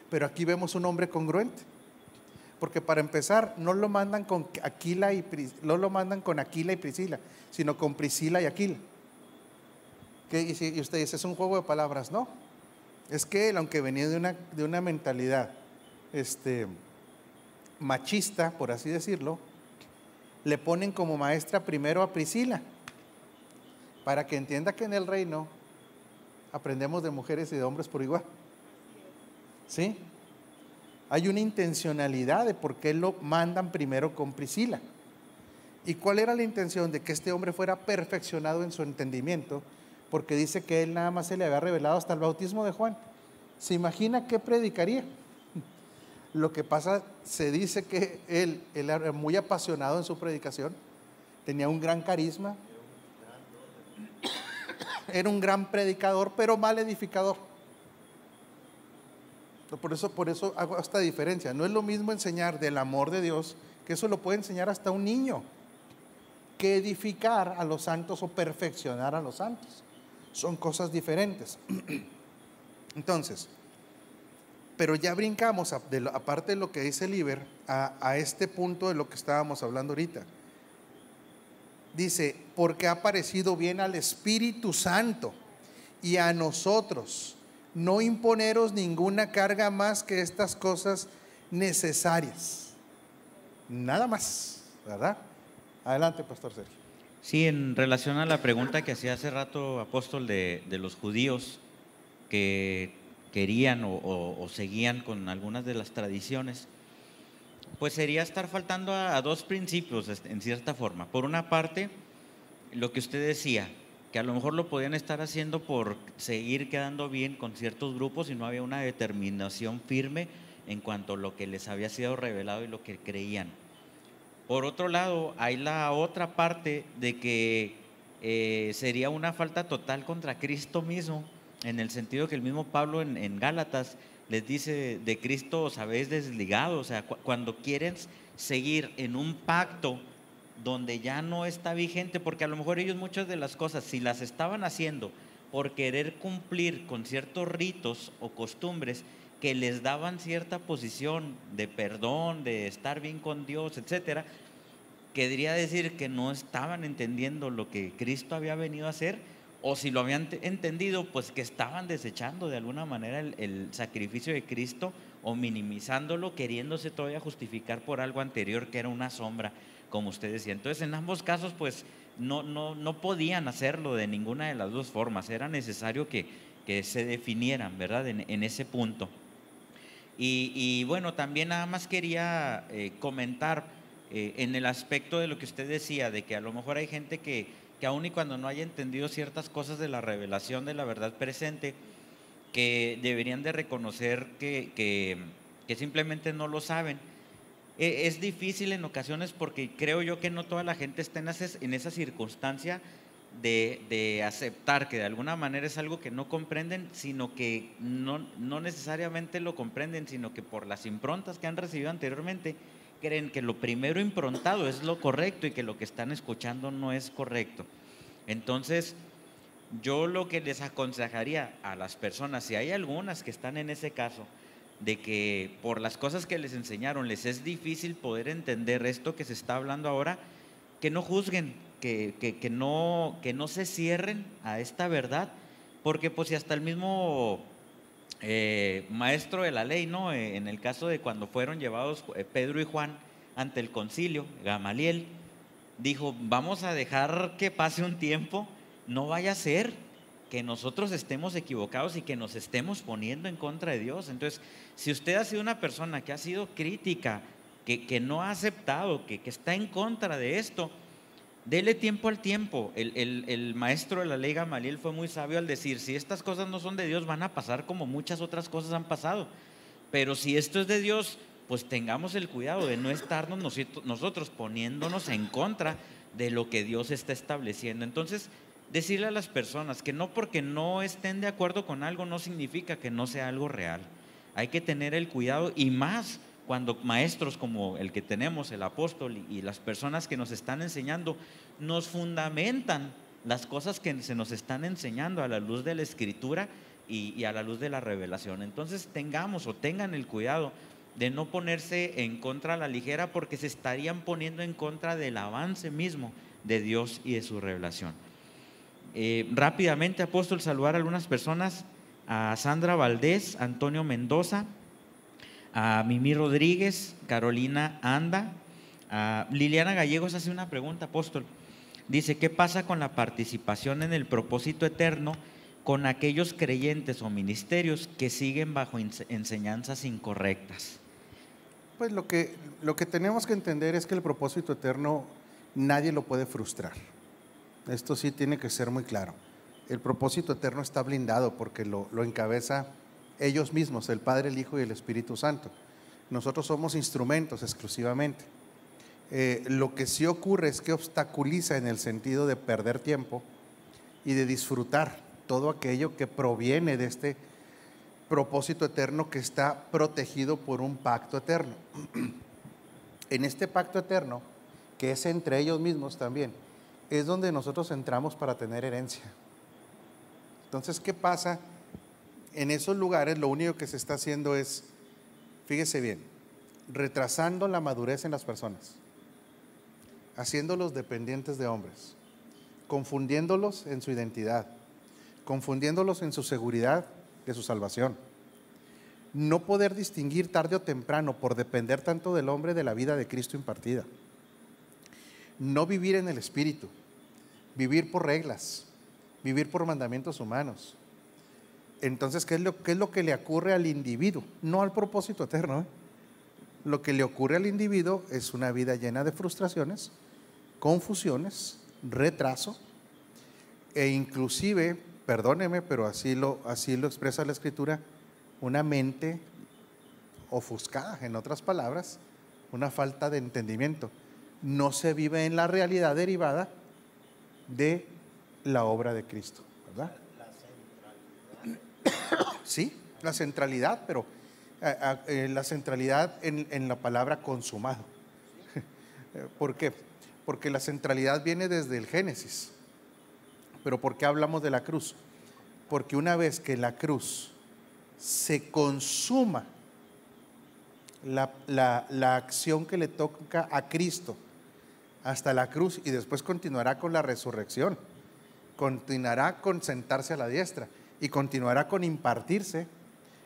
Pero aquí vemos un hombre congruente, porque para empezar no lo mandan con Aquila y Priscila, sino con Priscila y Aquila. Y usted dice, es un juego de palabras. No, es que él, aunque venía de una mentalidad machista, por así decirlo, le ponen como maestra primero a Priscila, para que entienda que en el reino aprendemos de mujeres y de hombres por igual. ¿Sí? Hay una intencionalidad de por qué lo mandan primero con Priscila. ¿Y cuál era la intención? De que este hombre fuera perfeccionado en su entendimiento porque dice que él nada más se le había revelado hasta el bautismo de Juan. ¿Se imagina qué predicaría? Lo que pasa, se dice que él era muy apasionado en su predicación, tenía un gran carisma, era un gran predicador, pero mal edificador. Por eso hago esta diferencia. No es lo mismo enseñar del amor de Dios, que eso lo puede enseñar hasta un niño, que edificar a los santos o perfeccionar a los santos. Son cosas diferentes. Entonces, pero ya brincamos, aparte de lo que dice Liber, a este punto de lo que estábamos hablando ahorita. Dice, porque ha parecido bien al Espíritu Santo y a nosotros no imponeros ninguna carga más que estas cosas necesarias. Nada más, ¿verdad? Adelante, Pastor Sergio. Sí, en relación a la pregunta que hacía hace rato, apóstol, de los judíos que querían o seguían con algunas de las tradiciones, pues sería estar faltando a dos principios en cierta forma. Por una parte, lo que usted decía, que a lo mejor lo podían estar haciendo por seguir quedando bien con ciertos grupos y no había una determinación firme en cuanto a lo que les había sido revelado y lo que creían. Por otro lado, hay la otra parte de que sería una falta total contra Cristo mismo, en el sentido que el mismo Pablo en Gálatas les dice, de Cristo os habéis desligado. O sea, cuando quieren seguir en un pacto donde ya no está vigente, porque a lo mejor ellos muchas de las cosas, si las estaban haciendo por querer cumplir con ciertos ritos o costumbres que les daban cierta posición de perdón, de estar bien con Dios, etcétera, querría decir que no estaban entendiendo lo que Cristo había venido a hacer, o si lo habían entendido, pues que estaban desechando de alguna manera el sacrificio de Cristo o minimizándolo, queriéndose todavía justificar por algo anterior que era una sombra, como usted decía. Entonces, en ambos casos, pues no podían hacerlo de ninguna de las dos formas. Era necesario que se definieran, ¿verdad?, en ese punto. Y bueno, también nada más quería comentar en el aspecto de lo que usted decía, de que a lo mejor hay gente que aun y cuando no haya entendido ciertas cosas de la revelación de la verdad presente, que deberían de reconocer que simplemente no lo saben. Es difícil en ocasiones porque creo yo que no toda la gente está en esa circunstancia de aceptar que de alguna manera es algo que no comprenden, sino que no necesariamente lo comprenden, sino que por las improntas que han recibido anteriormente creen que lo primero improntado es lo correcto y que lo que están escuchando no es correcto. Entonces, yo lo que les aconsejaría a las personas, si hay algunas que están en ese caso, de que por las cosas que les enseñaron les es difícil poder entender esto que se está hablando ahora, que no juzguen, que no se cierren a esta verdad, porque pues si hasta el mismo maestro de la ley, ¿no? En el caso de cuando fueron llevados Pedro y Juan ante el concilio, Gamaliel dijo, vamos a dejar que pase un tiempo, no vaya a ser que nosotros estemos equivocados y que nos estemos poniendo en contra de Dios. Entonces, si usted ha sido una persona que ha sido crítica, que no ha aceptado, que está en contra de esto, dele tiempo al tiempo. El maestro de la ley Gamaliel fue muy sabio al decir, si estas cosas no son de Dios, van a pasar como muchas otras cosas han pasado, pero si esto es de Dios, pues tengamos el cuidado de no estarnos nosotros poniéndonos en contra de lo que Dios está estableciendo. Entonces, decirle a las personas que no porque no estén de acuerdo con algo no significa que no sea algo real. Hay que tener el cuidado, y más cuando maestros como el que tenemos, el apóstol, y las personas que nos están enseñando, nos fundamentan las cosas que se nos están enseñando a la luz de la Escritura y a la luz de la revelación. Entonces tengan el cuidado de no ponerse en contra a la ligera, porque se estarían poniendo en contra del avance mismo de Dios y de su revelación. Rápidamente, apóstol, saludar a algunas personas: a Sandra Valdés, Antonio Mendoza, a Mimi Rodríguez, Carolina Anda, a Liliana Gallegos hace una pregunta, apóstol. Dice, ¿qué pasa con la participación en el propósito eterno con aquellos creyentes o ministerios que siguen bajo enseñanzas incorrectas? Pues lo que tenemos que entender es que el propósito eterno nadie lo puede frustrar. Esto sí tiene que ser muy claro. El propósito eterno está blindado porque lo encabeza ellos mismos, el Padre, el Hijo y el Espíritu Santo. Nosotros somos instrumentos exclusivamente. Lo que sí ocurre es que obstaculiza en el sentido de perder tiempo y de disfrutar todo aquello que proviene de este propósito eterno que está protegido por un pacto eterno. En este pacto eterno, que es entre ellos mismos también, es donde nosotros entramos para tener herencia. Entonces, ¿qué pasa? En esos lugares lo único que se está haciendo es, fíjese bien, retrasando la madurez en las personas, haciéndolos dependientes de hombres, confundiéndolos en su identidad, confundiéndolos en su seguridad de su salvación. No poder distinguir tarde o temprano por depender tanto del hombre de la vida de Cristo impartida. No vivir en el Espíritu, vivir por reglas, vivir por mandamientos humanos. Entonces, ¿qué es lo que le ocurre al individuo? No al propósito eterno, ¿eh? Lo que le ocurre al individuo es una vida llena de frustraciones, confusiones, retraso e inclusive, perdóneme, pero así lo expresa la Escritura, una mente ofuscada, en otras palabras, una falta de entendimiento. No se vive en la realidad derivada de la obra de Cristo, ¿verdad? Sí, la centralidad, pero la centralidad en la palabra consumado. ¿Por qué? Porque la centralidad viene desde el Génesis. ¿Pero por qué hablamos de la cruz? Porque una vez que la cruz se consuma la acción que le toca a Cristo hasta la cruz, y después continuará con la resurrección, continuará con sentarse a la diestra y continuará con impartirse,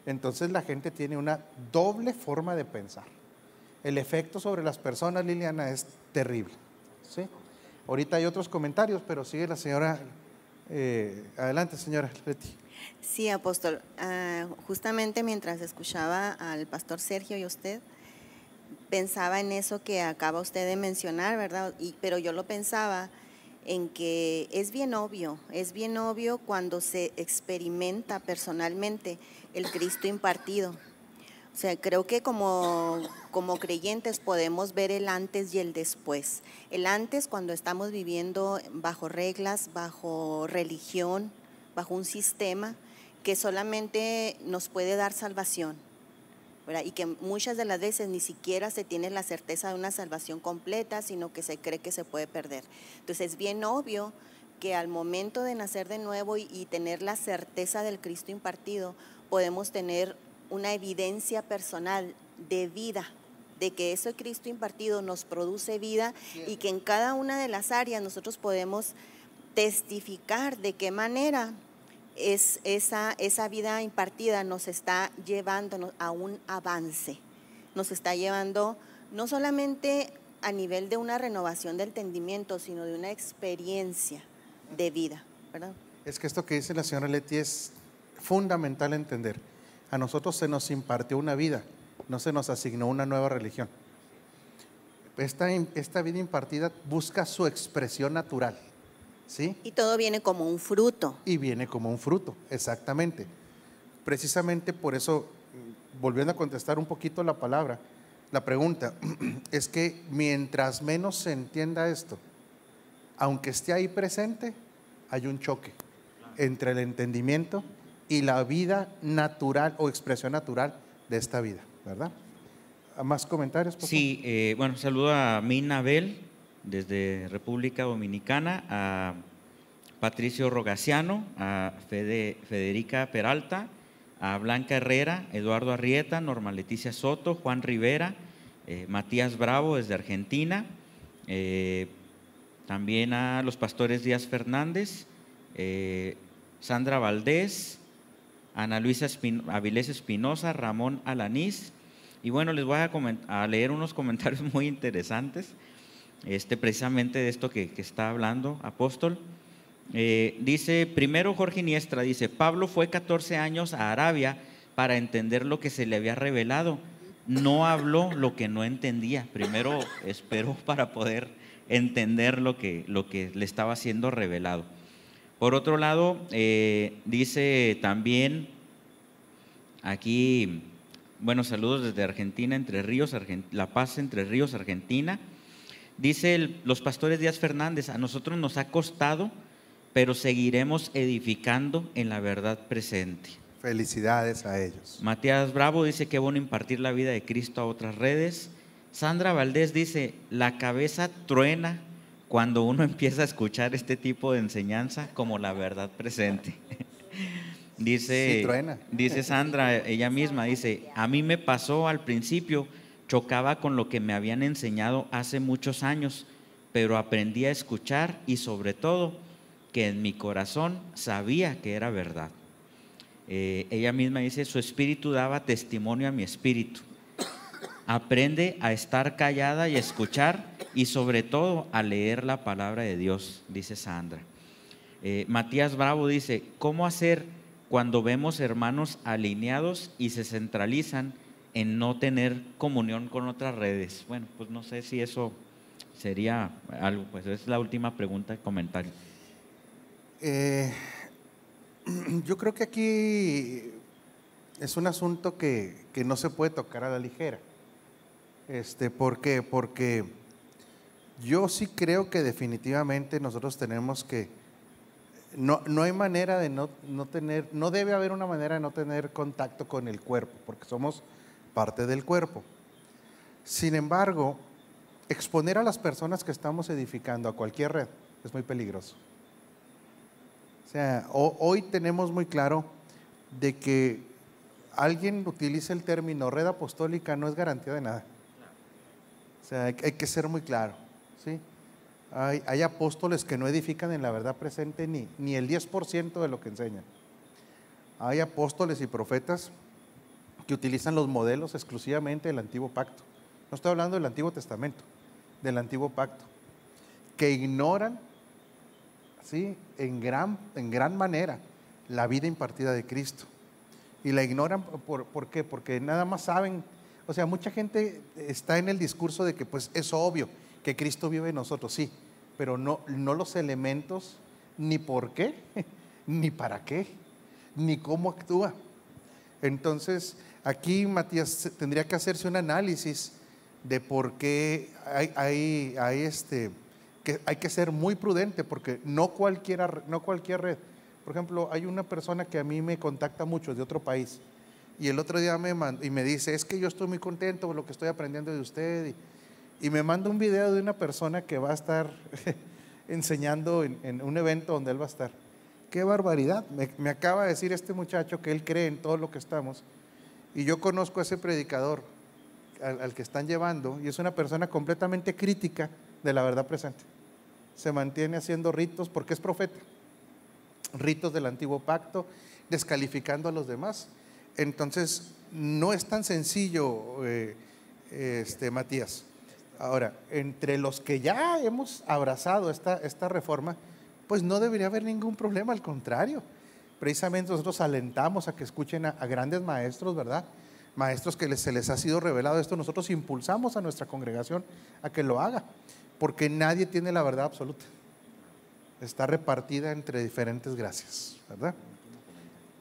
entonces la gente tiene una doble forma de pensar. El efecto sobre las personas, Liliana, es terrible, ¿sí? Ahorita hay otros comentarios, pero sigue la señora. Adelante, señora Leti. Sí, apóstol. Justamente mientras escuchaba al pastor Sergio y usted, pensaba en eso que acaba usted de mencionar, ¿verdad? Pero yo lo pensaba en que es bien obvio cuando se experimenta personalmente el Cristo impartido. O sea, creo que como creyentes podemos ver el antes y el después. El antes, cuando estamos viviendo bajo reglas, bajo religión, bajo un sistema que solamente nos puede dar salvación, ¿verdad? Y que muchas de las veces ni siquiera se tiene la certeza de una salvación completa, sino que se cree que se puede perder. Entonces es bien obvio que al momento de nacer de nuevo y tener la certeza del Cristo impartido, podemos tener una evidencia personal de vida, de que ese Cristo impartido nos produce vida y que en cada una de las áreas nosotros podemos testificar de qué manera esa vida impartida nos está llevando a un avance, nos está llevando no solamente a nivel de una renovación del entendimiento, sino de una experiencia de vida, ¿verdad? Es que esto que dice la señora Leti es fundamental entender. A nosotros se nos impartió una vida, no se nos asignó una nueva religión. Esta vida impartida busca su expresión natural, ¿sí? Y todo viene como un fruto. Y viene como un fruto, exactamente. Precisamente por eso, volviendo a contestar un poquito la pregunta, es que mientras menos se entienda esto, aunque esté ahí presente, hay un choque entre el entendimiento y la vida natural o expresión natural de esta vida, ¿verdad? ¿Más comentarios, por favor? Sí, bueno, saludo a Mina Bel desde República Dominicana, a Patricio Rogaciano, a Federica Peralta, a Blanca Herrera, Eduardo Arrieta, Norma Leticia Soto, Juan Rivera, Matías Bravo desde Argentina, también a los pastores Díaz Fernández, Sandra Valdés, Ana Luisa Avilés Espinosa, Ramón Alanís. Y bueno, les voy a leer unos comentarios muy interesantes, precisamente de esto que está hablando, apóstol. Dice, primero Jorge Iniestra, dice, Pablo fue 14 años a Arabia para entender lo que se le había revelado. No habló lo que no entendía. Primero esperó para poder entender lo que le estaba siendo revelado. Por otro lado, dice también aquí, bueno, saludos desde Argentina, Entre Ríos, La Paz, Entre Ríos, Argentina. Dice los pastores Díaz Fernández: a nosotros nos ha costado, pero seguiremos edificando en la verdad presente. Felicidades a ellos. Matías Bravo dice: qué bueno impartir la vida de Cristo a otras redes. Sandra Valdés dice: la cabeza truena cuando uno empieza a escuchar este tipo de enseñanza como la verdad presente. Dice, Sí, truena. Dice Sandra, ella misma, dice: a mí me pasó al principio, chocaba con lo que me habían enseñado hace muchos años, pero aprendí a escuchar y sobre todo que en mi corazón sabía que era verdad. Ella misma dice: su espíritu daba testimonio a mi espíritu. Aprende a estar callada y a escuchar, y sobre todo a leer la palabra de Dios, dice Sandra. Matías Bravo dice: ¿cómo hacer cuando vemos hermanos alineados y se centralizan en no tener comunión con otras redes? Bueno, pues no sé si eso sería algo, pues es la última pregunta, comentario. Yo creo que aquí es un asunto que no se puede tocar a la ligera. ¿Por qué? Porque yo sí creo que definitivamente nosotros tenemos que, no hay manera de no tener, no debe haber una manera de no tener contacto con el cuerpo, porque somos parte del cuerpo. Sin embargo, exponer a las personas que estamos edificando a cualquier red es muy peligroso. O sea, hoy tenemos muy claro de que alguien utilice el término red apostólica no es garantía de nada. O sea, hay que ser muy claro, ¿sí? Hay apóstoles que no edifican en la verdad presente ni el 10% de lo que enseñan. Hay apóstoles y profetas que utilizan los modelos exclusivamente del Antiguo Pacto. No estoy hablando del Antiguo Testamento, del Antiguo Pacto, que ignoran, ¿sí?, en gran manera la vida impartida de Cristo. Y la ignoran, ¿por qué? Porque nada más saben. O sea, mucha gente está en el discurso de que pues es obvio que Cristo vive en nosotros, sí, pero no los elementos, ni por qué, ni para qué, ni cómo actúa. Entonces, aquí Matías tendría que hacerse un análisis de por qué que hay que ser muy prudente, porque no cualquier red. Por ejemplo, hay una persona que a mí me contacta mucho de otro país, y el otro día me dice: es que yo estoy muy contento con lo que estoy aprendiendo de usted, y me manda un video de una persona que va a estar enseñando en un evento donde él va a estar. ¡Qué barbaridad! Me acaba de decir este muchacho que él cree en todo lo que estamos, y yo conozco a ese predicador al que están llevando, y es una persona completamente crítica de la verdad presente. Se mantiene haciendo ritos porque es profeta, ritos del Antiguo Pacto, descalificando a los demás. Entonces, no es tan sencillo, Matías. Ahora, entre los que ya hemos abrazado esta reforma, pues no debería haber ningún problema, al contrario. Precisamente nosotros alentamos a que escuchen a grandes maestros, ¿verdad? Maestros que se les ha sido revelado esto. Nosotros impulsamos a nuestra congregación a que lo haga, porque nadie tiene la verdad absoluta. Está repartida entre diferentes gracias, ¿verdad?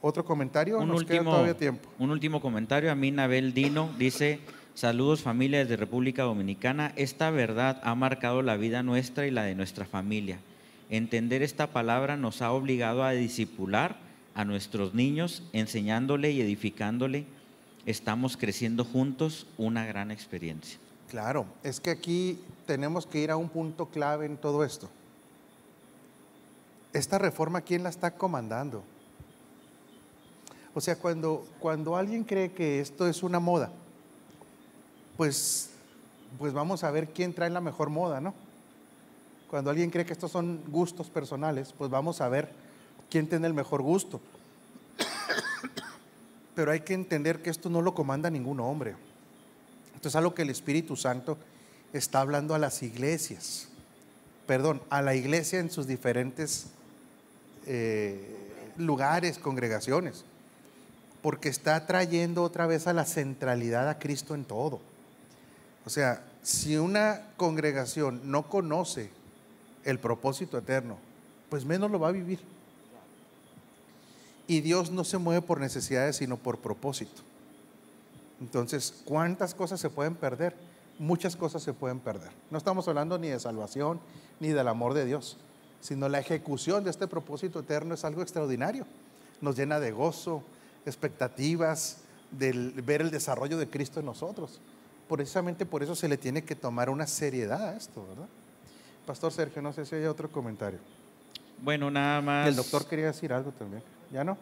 ¿Otro comentario? Nos queda todavía tiempo. Un último comentario. A mí, Nabel Dino dice: saludos familia desde República Dominicana. Esta verdad ha marcado la vida nuestra y la de nuestra familia. Entender esta palabra nos ha obligado a discipular a nuestros niños, enseñándole y edificándole. Estamos creciendo juntos, una gran experiencia. Claro, es que aquí tenemos que ir a un punto clave en todo esto. Esta reforma, ¿quién la está comandando? O sea, cuando alguien cree que esto es una moda, pues vamos a ver quién trae la mejor moda, ¿no? Cuando alguien cree que estos son gustos personales, pues vamos a ver quién tiene el mejor gusto. Pero hay que entender que esto no lo comanda ningún hombre. Esto es algo que el Espíritu Santo está hablando a las iglesias. A la iglesia en sus diferentes lugares, congregaciones. Porque está trayendo otra vez a la centralidad a Cristo en todo. O sea, si una congregación no conoce el propósito eterno, pues menos lo va a vivir. Y Dios no se mueve por necesidades, sino por propósito. Entonces, ¿cuántas cosas se pueden perder? Muchas cosas se pueden perder. No estamos hablando ni de salvación, ni del amor de Dios, sino la ejecución de este propósito eterno es algo extraordinario. Nos llena de gozo, expectativas, de ver el desarrollo de Cristo en nosotros. Precisamente por eso se le tiene que tomar una seriedad a esto, ¿verdad? Pastor Sergio, no sé si hay otro comentario. Bueno, nada más. El doctor quería decir algo también. ¿Ya no?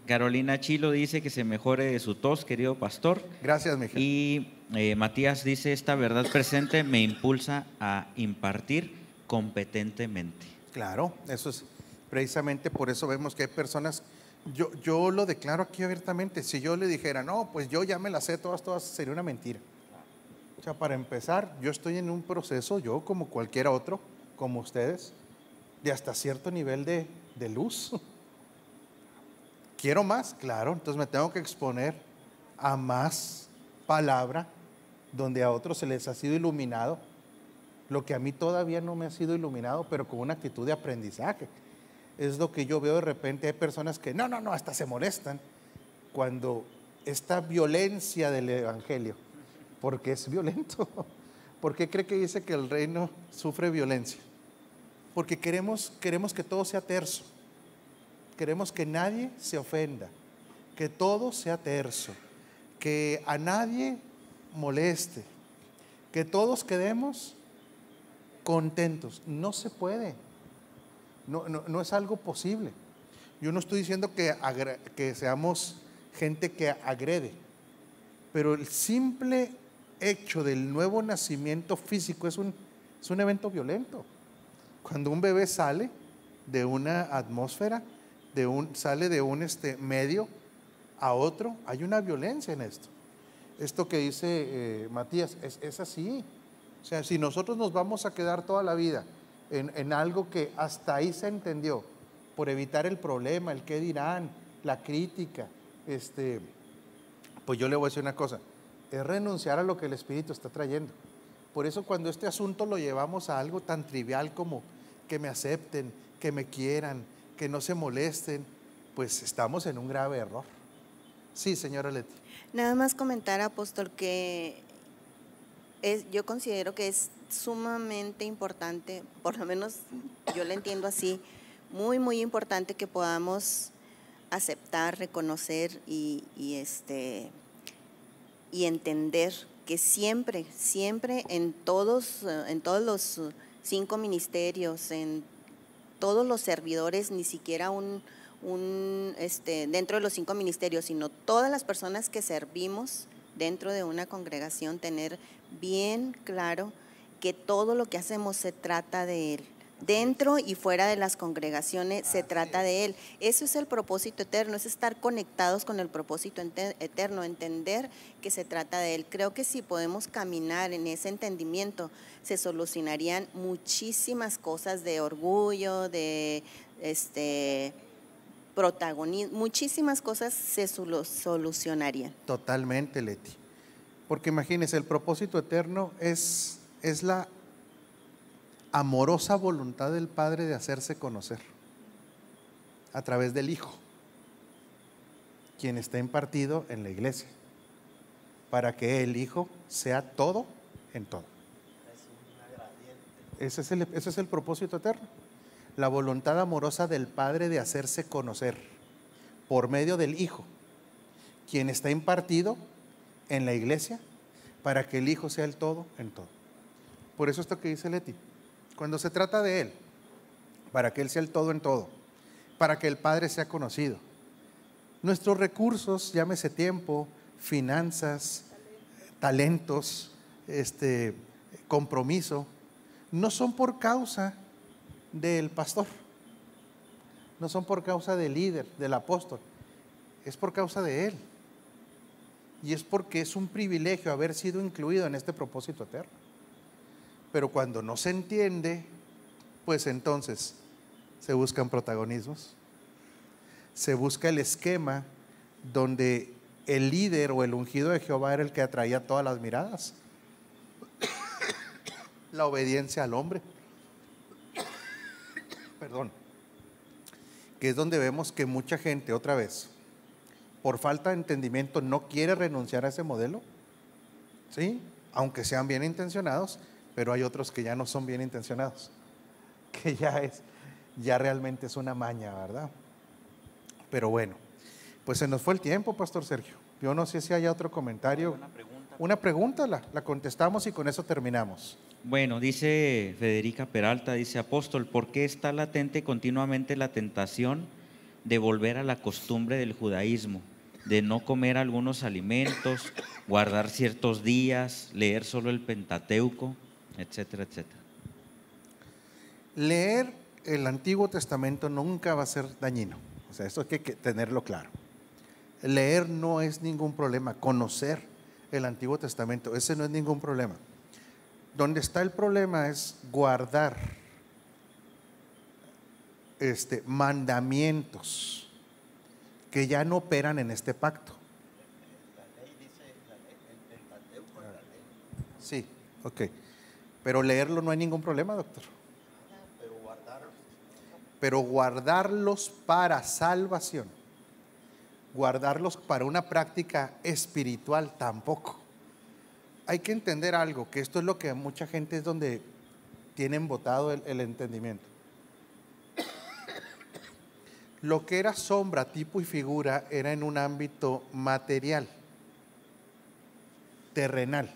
Carolina Chilo dice que se mejore de su tos, querido pastor. Gracias, mi gente. Y Matías dice, esta verdad presente me impulsa a impartir competentemente. Claro, eso es precisamente por eso vemos que hay personas, yo lo declaro aquí abiertamente, si yo le dijera, no, pues yo ya me las sé todas, sería una mentira. O sea, para empezar, yo estoy en un proceso, yo como cualquier otro, como ustedes, de hasta cierto nivel de luz. ¿Quiero más? Claro, entonces me tengo que exponer a más palabra, donde a otros se les ha sido iluminado, lo que a mí todavía no me ha sido iluminado, pero con una actitud de aprendizaje. Es lo que yo veo de repente, hay personas que no, hasta se molestan cuando esta violencia del evangelio, porque es violento. ¿Por qué cree que dice que el reino sufre violencia? Porque queremos que todo sea terso. Queremos que nadie se ofenda, que todo sea terso, que a nadie moleste, que todos quedemos contentos. No se puede, no es algo posible. Yo no estoy diciendo que seamos gente que agrede, pero el simple hecho del nuevo nacimiento físico es un evento violento. Cuando un bebé sale de una atmósfera, sale de un medio a otro, hay una violencia en esto. Esto que dice Matías, es así. O sea, si nosotros nos vamos a quedar toda la vida en algo que hasta ahí se entendió, por evitar el problema, el qué dirán, la crítica, pues yo le voy a decir una cosa, es renunciar a lo que el Espíritu está trayendo. Por eso cuando este asunto lo llevamos a algo tan trivial como que me acepten, que me quieran, que no se molesten, pues estamos en un grave error. Sí, señora Leti. Nada más comentar, apóstol, que yo considero que es sumamente importante, por lo menos yo lo entiendo así, muy, muy importante que podamos aceptar, reconocer y entender que siempre en todos los 5 ministerios, en todos los servidores, ni siquiera dentro de los 5 ministerios, sino todas las personas que servimos dentro de una congregación, tener bien claro que todo lo que hacemos se trata de Él. Dentro y fuera de las congregaciones se trata de Él. Eso es el propósito eterno, es estar conectados con el propósito eterno, entender que se trata de Él. Creo que si podemos caminar en ese entendimiento, se solucionarían muchísimas cosas de orgullo, de protagonismo, muchísimas cosas se solucionarían. Totalmente, Leti. Porque imagínense, el propósito eterno es la amorosa voluntad del Padre de hacerse conocer a través del Hijo, quien está impartido en la iglesia, para que el Hijo sea todo en todo. Ese es el propósito eterno, la voluntad amorosa del Padre de hacerse conocer por medio del Hijo, quien está impartido en la iglesia, para que el Hijo sea el todo en todo. Por eso esto que dice Leti, cuando se trata de Él, para que Él sea el todo en todo, para que el Padre sea conocido, nuestros recursos, llámese tiempo, finanzas, talentos, compromiso, no son por causa del pastor, no son por causa del líder, del apóstol, es por causa de Él. Y es porque es un privilegio haber sido incluido en este propósito eterno. Pero cuando no se entiende, pues entonces se buscan protagonismos, se busca el esquema donde el líder o el ungido de Jehová era el que atraía todas las miradas. La obediencia al hombre. Perdón. que es donde vemos que mucha gente, otra vez, por falta de entendimiento, no quiere renunciar a ese modelo, ¿sí? Aunque sean bien intencionados, pero hay otros que ya no son bien intencionados, que ya realmente es una maña, ¿verdad? Pero bueno, pues se nos fue el tiempo, Pastor Sergio. Yo no sé si hay otro comentario. Una pregunta, la contestamos y con eso terminamos. Bueno, dice Federica Peralta, dice: apóstol, ¿por qué está latente continuamente la tentación de volver a la costumbre del judaísmo, de no comer algunos alimentos, guardar ciertos días, leer solo el Pentateuco, etcétera, etcétera? Leer el Antiguo Testamento nunca va a ser dañino. O sea, esto hay que tenerlo claro. Leer no es ningún problema. Conocer el Antiguo Testamento, ese no es ningún problema. Donde está el problema es guardar mandamientos que ya no operan en este pacto. La ley dice, el Pentateuco es la ley. Sí, ok. Pero leerlo no hay ningún problema, doctor. Pero guardarlos. Pero guardarlos para salvación, guardarlos para una práctica espiritual tampoco. Hay que entender algo, que esto es lo que mucha gente es donde tienen botado el entendimiento. Lo que era sombra, tipo y figura era en un ámbito material, terrenal.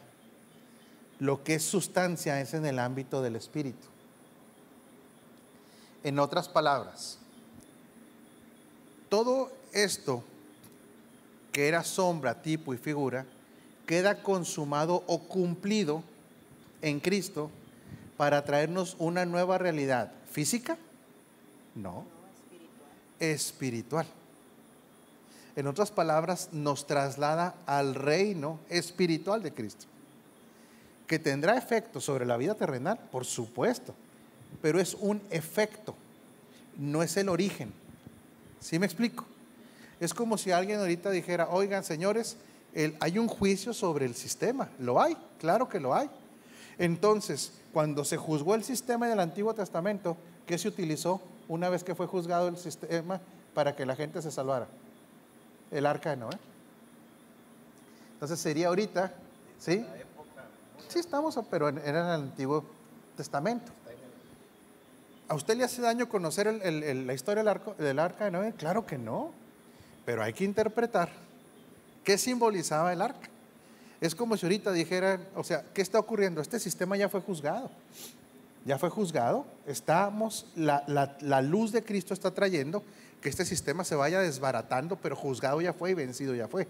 Lo que es sustancia es en el ámbito del espíritu. En otras palabras, todo esto que era sombra, tipo y figura, queda consumado o cumplido en Cristo para traernos una nueva realidad física, no, espiritual. En otras palabras, nos traslada al reino espiritual de Cristo, que tendrá efecto sobre la vida terrenal, por supuesto, pero es un efecto, no es el origen. ¿Sí me explico? Es como si alguien ahorita dijera: oigan, señores, hay un juicio sobre el sistema. Lo hay, claro que lo hay. Entonces, cuando se juzgó el sistema del Antiguo Testamento, ¿qué se utilizó una vez que fue juzgado el sistema para que la gente se salvara? El arca de Noé. Entonces sería ahorita, ¿sí? Sí estamos, pero era en el Antiguo Testamento. ¿A usted le hace daño conocer la historia del arca de Noé? Claro que no, pero hay que interpretar qué simbolizaba el arca. Es como si ahorita dijeran, o sea, ¿qué está ocurriendo? Este sistema ya fue juzgado. Ya fue juzgado. La luz de Cristo está trayendo que este sistema se vaya desbaratando, pero juzgado ya fue y vencido ya fue.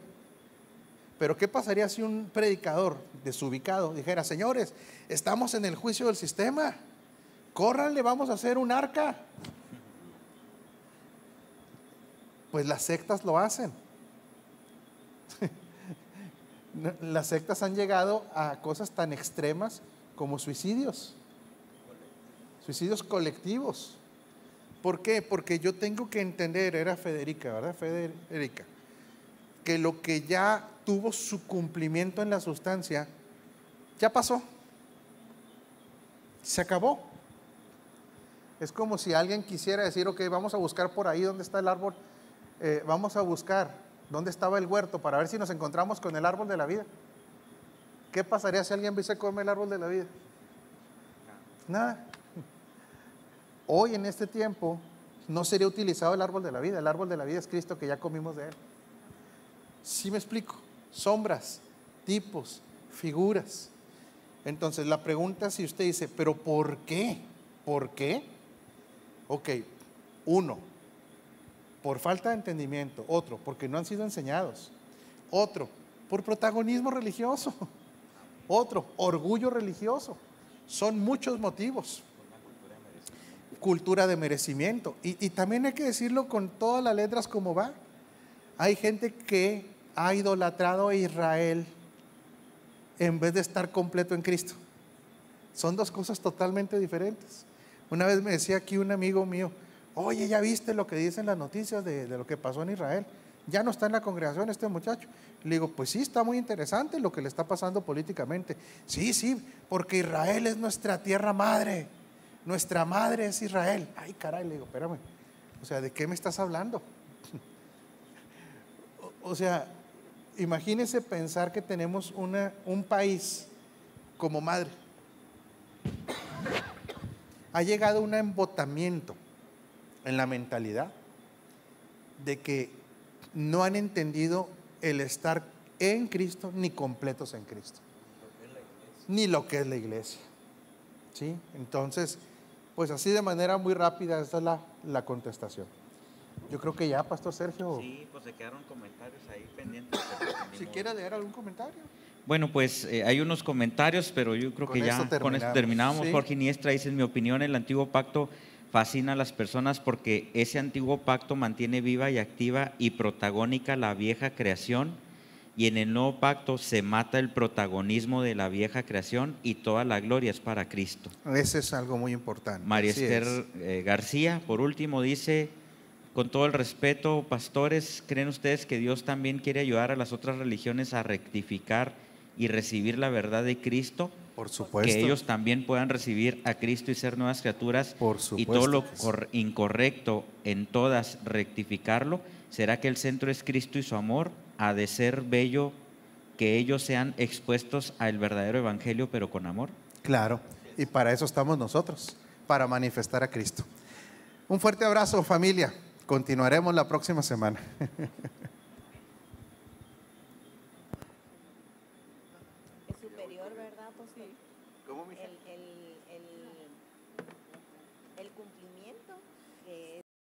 Pero ¿qué pasaría si un predicador desubicado dijera: señores, estamos en el juicio del sistema, córranle, vamos a hacer un arca? Pues las sectas lo hacen. Las sectas han llegado a cosas tan extremas como suicidios colectivos. ¿Por qué? Porque yo tengo que entender, era Federica, ¿verdad? Federica, que lo que ya tuvo su cumplimiento en la sustancia, ya pasó, se acabó. Es como si alguien quisiera decir: ok, vamos a buscar por ahí donde está el árbol, vamos a buscar dónde estaba el huerto para ver si nos encontramos con el árbol de la vida. ¿Qué pasaría si alguien se come el árbol de la vida? Nada. Hoy en este tiempo no sería utilizado el árbol de la vida. El árbol de la vida es Cristo, que ya comimos de él. ¿Sí me explico? Sombras, tipos, figuras. Entonces la pregunta, si usted dice: ¿pero por qué? ¿Por qué? Ok, uno, por falta de entendimiento. Otro, porque no han sido enseñados. Otro, por protagonismo religioso. Otro, orgullo religioso. Son muchos motivos. Cultura de merecimiento. Y también hay que decirlo con todas las letras como va. Hay gente que ha idolatrado a Israel en vez de estar completo en Cristo. Son dos cosas totalmente diferentes. Una vez me decía aquí un amigo mío: oye, ¿ya viste lo que dicen las noticias de lo que pasó en Israel? Ya no está en la congregación este muchacho. Le digo: pues sí, está muy interesante lo que le está pasando políticamente. Sí, porque Israel es nuestra tierra madre. Nuestra madre es Israel. Ay, caray, le digo: espérame. O sea, ¿de qué me estás hablando? O sea, imagínese pensar que tenemos un país como madre. Ha llegado un embotamiento en la mentalidad de que no han entendido el estar en Cristo ni completos en Cristo, ni lo que es la iglesia. ¿Sí? Entonces, pues así de manera muy rápida, esta es la contestación. Yo creo que ya, Pastor Sergio. Sí, pues se quedaron comentarios ahí pendientes. Si quiere leer algún comentario. Bueno, pues hay unos comentarios, pero yo creo que ya con esto terminamos. Sí. Jorge Iniestra dice: en mi opinión, el antiguo pacto fascina a las personas porque ese antiguo pacto mantiene viva y activa y protagónica la vieja creación, y en el nuevo pacto se mata el protagonismo de la vieja creación y toda la gloria es para Cristo. Ese es algo muy importante. María Esther García, por último, dice: con todo el respeto, pastores, ¿creen ustedes que Dios también quiere ayudar a las otras religiones a rectificar y recibir la verdad de Cristo? Por supuesto. Que ellos también puedan recibir a Cristo y ser nuevas criaturas. Por supuesto. Y todo lo incorrecto en todas rectificarlo. ¿Será que el centro es Cristo y su amor? Ha de ser bello que ellos sean expuestos al verdadero evangelio, pero con amor. Claro, y para eso estamos nosotros, para manifestar a Cristo. Un fuerte abrazo, familia. Continuaremos la próxima semana. Es superior, ¿verdad? Pues sí. ¿Cómo, mija? El cumplimiento que